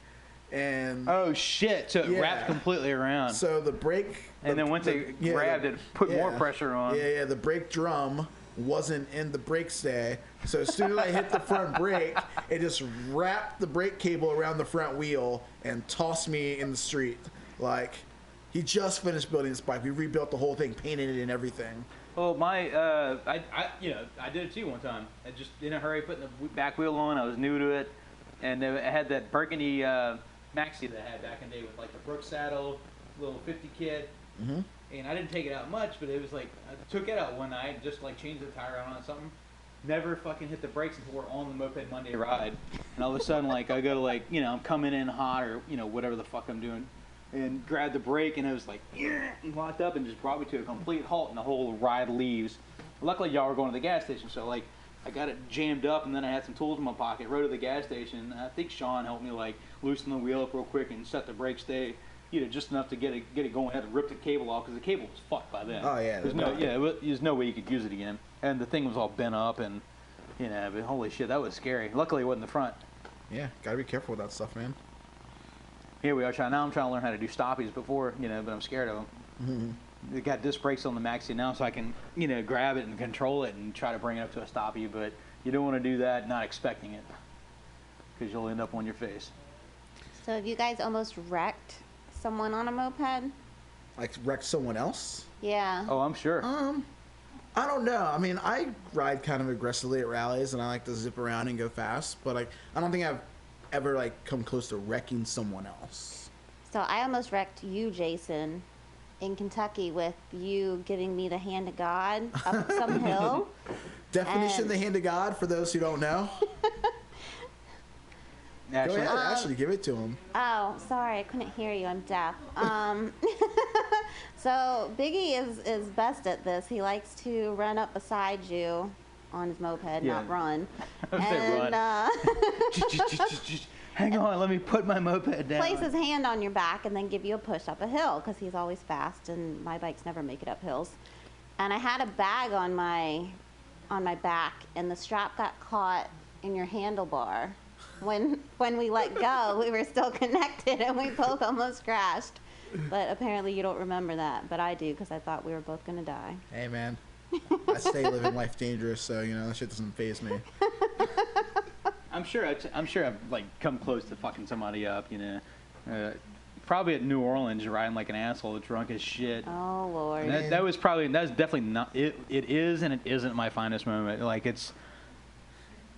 And oh shit! So it wrapped completely around. So the brake, and then once they grabbed it, put more pressure on. Yeah, the brake drum wasn't in the brake stay. So as soon as I hit the front brake, it just wrapped the brake cable around the front wheel and tossed me in the street. Like he just finished building this bike. We rebuilt the whole thing, painted it and everything. Well, I did it too one time. I just in a hurry putting the back wheel on. I was new to it, and I had that burgundy maxi that I had back in the day with like the Brooks saddle, little 50 kit, and I didn't take it out much, but it was like I took it out one night, just like changed the tire out on something, never fucking hit the brakes until we're on the Moped Monday ride, and all of a sudden like I go to like, you know, I'm coming in hot or, you know, whatever the fuck I'm doing, and grab the brake, and it was like and locked up and just brought me to a complete halt, and the whole ride leaves. Luckily y'all were going to the gas station, so like I got it jammed up, and then I had some tools in my pocket, rode to the gas station. I think Sean helped me like loosen the wheel up real quick and set the brake stay, you know, just enough to get it going. I had to rip the cable off because the cable was fucked by then. Oh yeah. There's no way you could use it again, and the thing was all bent up, and you know, but holy shit, that was scary. Luckily it wasn't the front. Yeah, gotta be careful with that stuff, man. Here we are now. I'm trying to learn how to do stoppies before, you know, but I'm scared of them. They got disc brakes on the Maxi now, so I can, you know, grab it and control it and try to bring it up to a stoppie, but you don't want to do that not expecting it, because you'll end up on your face. So have you guys almost wrecked someone on a moped? Like wrecked someone else? Yeah. Oh, I'm sure. I don't know. I mean, I ride kind of aggressively at rallies, and I like to zip around and go fast, but like I don't think I've ever like come close to wrecking someone else. So I almost wrecked you, Jason, in Kentucky with you giving me the hand of God up some hill. Definition the hand of God for those who don't know. Go ahead, Ashley, give it to him. Oh, sorry, I couldn't hear you. I'm deaf. So Biggie is best at this. He likes to run up beside you on his moped, not run. And hang on, let me put my moped down. Place his hand on your back and then give you a push up a hill because he's always fast and my bikes never make it up hills. And I had a bag on my back and the strap got caught in your handlebar. When we let go, we were still connected and we both almost crashed. But apparently you don't remember that, but I do because I thought we were both gonna die. Hey man, I stay living life dangerous, so you know that shit doesn't faze me. I'm sure I've like come close to fucking somebody up, you know. probably at New Orleans riding like an asshole, drunk as shit. Oh Lord. And that's definitely not it. It is and it isn't my finest moment. Like it's.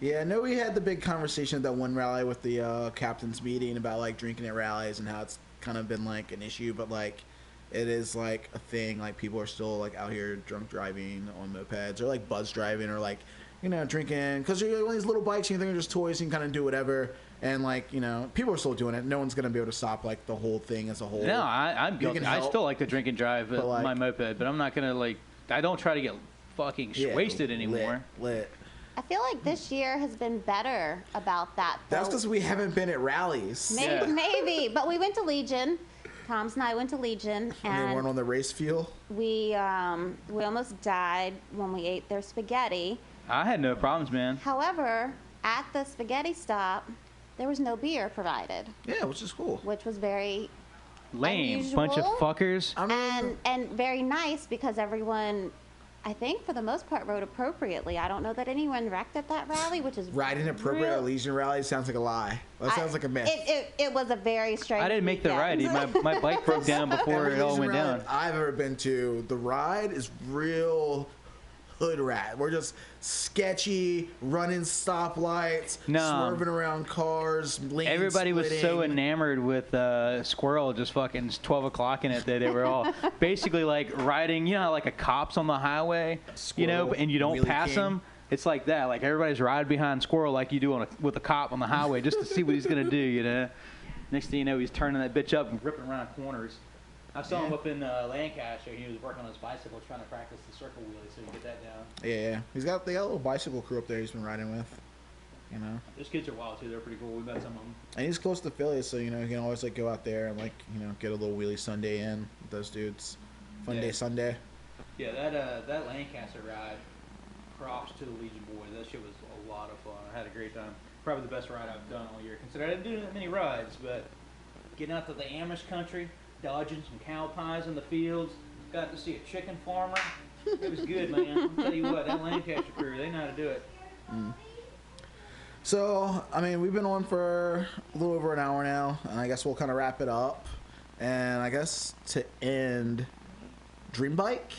Yeah, I know we had the big conversation at that one rally with the captain's meeting about like drinking at rallies and how it's kind of been like an issue, but like it is like a thing. Like people are still like out here drunk driving on mopeds or like buzz driving or like, you know, drinking because you're one of these little bikes and you think they're just toys and you can kind of do whatever. And like, you know, people are still doing it. No one's gonna be able to stop like the whole thing as a whole. No, I'm guilty. I still like to drink and drive like, my moped, but I'm not gonna like. I don't try to get fucking wasted anymore. Lit. I feel like this year has been better about that. Though. That's because we haven't been at rallies. Maybe, but we went to Legion. Tom's and I went to Legion, and they weren't on the race fuel. We almost died when we ate their spaghetti. I had no problems, man. However, at the spaghetti stop, there was no beer provided. Yeah, which is cool. Which was very lame. unusual, bunch of fuckers. And very nice because everyone, I think for the most part, rode appropriately. I don't know that anyone wrecked at that rally, which is riding appropriate at Legion rally sounds like a lie. That sounds like a myth. It was a very strange. I didn't make the ride. My bike broke down before it all went down. I've ever been to, the ride is real hood rat. We're just sketchy, running stoplights, swerving around cars, lanes everybody was splitting. so enamored with Squirrel just fucking 12 o'clock in it that they were all basically like riding, you know, like a cop's on the highway, Squirrel, you know, and you don't pass King. them. It's like that. Like everybody's riding behind Squirrel like you do with a cop on the highway just to see what he's going to do, you know. Next thing you know, he's turning that bitch up and ripping around corners. I saw him up in Lancaster. He was working on his bicycle, trying to practice the circle wheelie so he can get that down. Yeah. They got a little bicycle crew up there he's been riding with, you know. Those kids are wild, too. They're pretty cool. We met some of them. And he's close to Philly, so, you know, he can always, like, go out there and, like, you know, get a little wheelie Sunday in with those dudes. Fun day Sunday. Yeah, that Lancaster ride, props to the Legion boys. That shit was a lot of fun. I had a great time. Probably the best ride I've done all year. Considering I didn't do that many rides, but getting out to the Amish country, dodging some cow pies in the fields, got to see a chicken farmer. It was good, man. I'll tell you what, that Lancaster crew, they know how to do it. So, I mean, we've been on for a little over an hour now, and I guess we'll kind of wrap it up. And I guess to end, dream bike?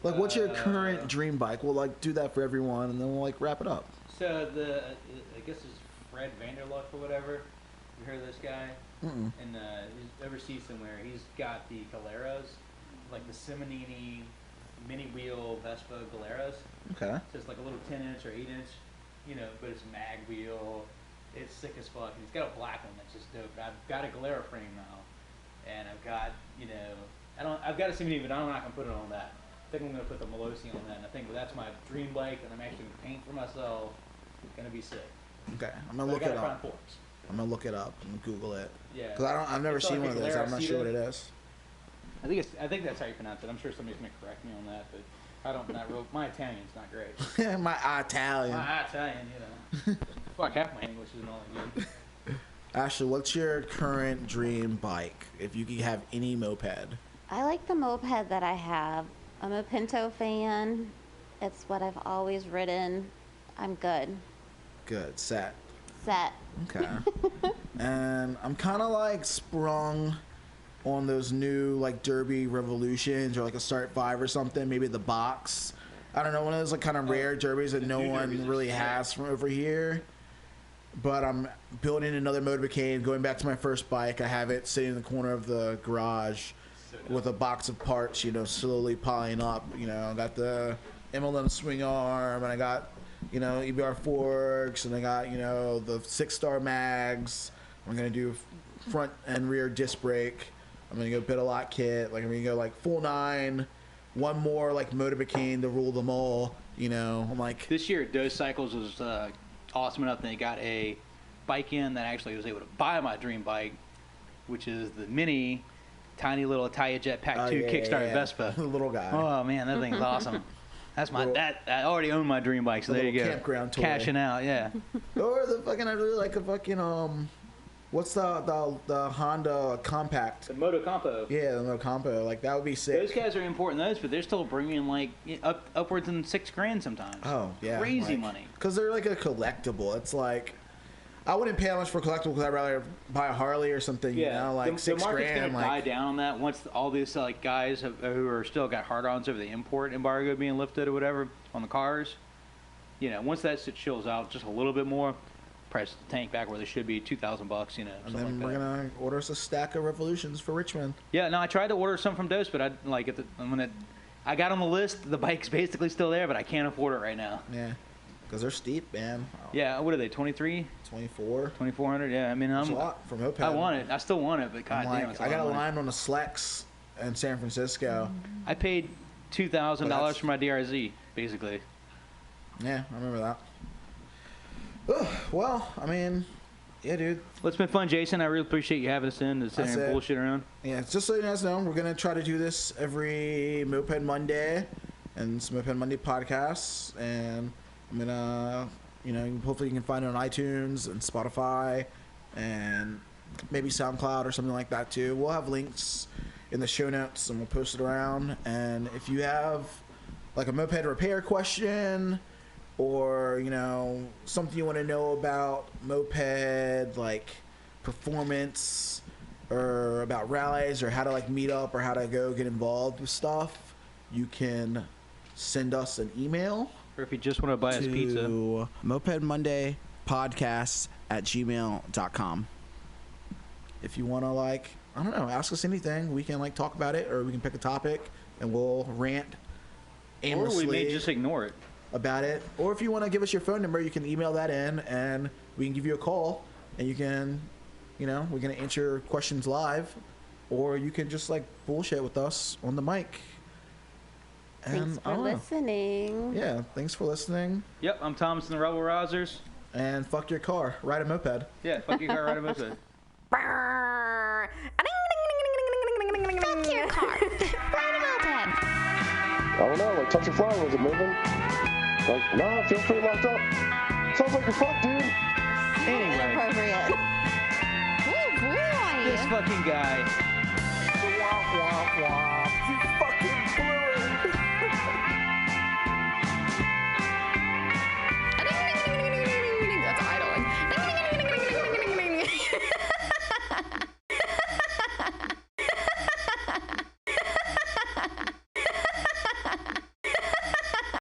Like, what's your current dream bike? We'll, like, do that for everyone, and then we'll, like, wrap it up. So, I guess it's Fred Vanderluck or whatever. You heard of this guy? Mm-mm. And he's overseas somewhere. He's got the Galeras, like the Simonini mini wheel Vespa Galeras. Okay. So it's like a little 10-inch or 8-inch, you know, but it's mag wheel. It's sick as fuck. And he's got a black one that's just dope. But I've got a Galera frame now, and I've got, you know, I've got a Simonini, but I'm not gonna put it on that. I think I'm gonna put the Melosi on that. And I think that's my dream bike, and I'm actually gonna paint for myself. It's gonna be sick. Okay, I'm gonna look it up. Front forks. I'm gonna look it up and Google it. Yeah. Because I've never seen one of those. I'm not sure what it is. I think that's how you pronounce it. I'm sure somebody's gonna correct me on that, but I don't. My Italian's not great. My Italian. My Italian, you know. Fuck, half my English isn't all good. Ashley, what's your current dream bike? If you could have any moped. I like the moped that I have. I'm a Pinto fan. It's what I've always ridden. I'm good. Good. Set. Okay. And I'm kind of like sprung on those new like Derby Revolutions or like a Start 5 or something. Maybe the box. I don't know, one of those like kind of rare Derbys that no one really has from over here. But I'm building another motorcade. Going back to my first bike, I have it sitting in the corner of the garage with a box of parts, you know, slowly piling up. You know, I got the MLM swing arm, and I got, you know, EBR forks, and I got, you know, the 6-star mags. I'm gonna do front and rear disc brake. I'm gonna go bit a lot kit. Like I'm gonna go like full 9. One more like motorbikini to rule them all. You know, I'm like this year. Dose Cycles was awesome enough that they got a bike in that actually was able to buy my dream bike, which is the mini, tiny little Italia Jetpack 2 Kickstarter Vespa. The little guy. Oh man, that thing's awesome. That's my I already own my dream bike, so there you go. Campground toy. Cashing out, yeah. Or the fucking, I really like a fucking what's the Honda Compact? The Moto Compo. Yeah, the Moto Compo. Like that would be sick. Those guys are important, but they're still bringing like upwards in $6,000 sometimes. Oh yeah, crazy money. Because they're like a collectible. It's like I wouldn't pay that much for collectible because I'd rather buy a Harley or something. You know, like the $6 market's grand. gonna die down on that once all these like guys who are still got hard-ons over the import embargo being lifted or whatever on the cars. You know, once that shit chills out just a little bit more, price the tank back where they should be, $2,000. You know, and then we're gonna order us a stack of Revolutions for Richmond. Yeah, no, I tried to order some from Dose, but I like I got on the list. The bike's basically still there, but I can't afford it right now. Yeah. Because they're steep, man. Yeah, what are they, 23? 24. 2,400, yeah. I mean, That's a lot for Moped. I want it. I still want it, but goddamn, I got a line on the Slex in San Francisco. I paid $2,000 for my DRZ, basically. Yeah, I remember that. Ugh, well, I mean, yeah, dude. Well, it's been fun, Jason. I really appreciate you having us in to sit here and bullshit around. Yeah, just so you guys know, we're going to try to do this every Moped Monday and it's Moped Monday Podcast. And I'm going to, you know, hopefully you can find it on iTunes and Spotify and maybe SoundCloud or something like that too. We'll have links in the show notes and we'll post it around. And if you have like a moped repair question or, you know, something you want to know about moped, like performance or about rallies or how to like meet up or how to go get involved with stuff, you can send us an email. Or if you just want to buy us pizza. mopedmondaypodcast@gmail.com. If you want to, like, I don't know, ask us anything, we can like talk about it or we can pick a topic and we'll rant aimlessly. Or we may just ignore it. About it. Or if you want to give us your phone number, you can email that in and we can give you a call and you can, you know, we're going to answer your questions live or you can just like bullshit with us on the mic. Thanks for listening. Yeah, thanks for listening. Yep, I'm Thomas and the Rebel Rousers. And fuck your car, ride a moped. Yeah, fuck your car, ride a moped. Fuck your car. Ride a moped. I don't know, like touch a flower, was it moving? Like, nah, it feels pretty locked up. Sounds like you're fucked, dude. Anyway. Inappropriate. Oh boy. This fucking guy. Wah, wah, wah.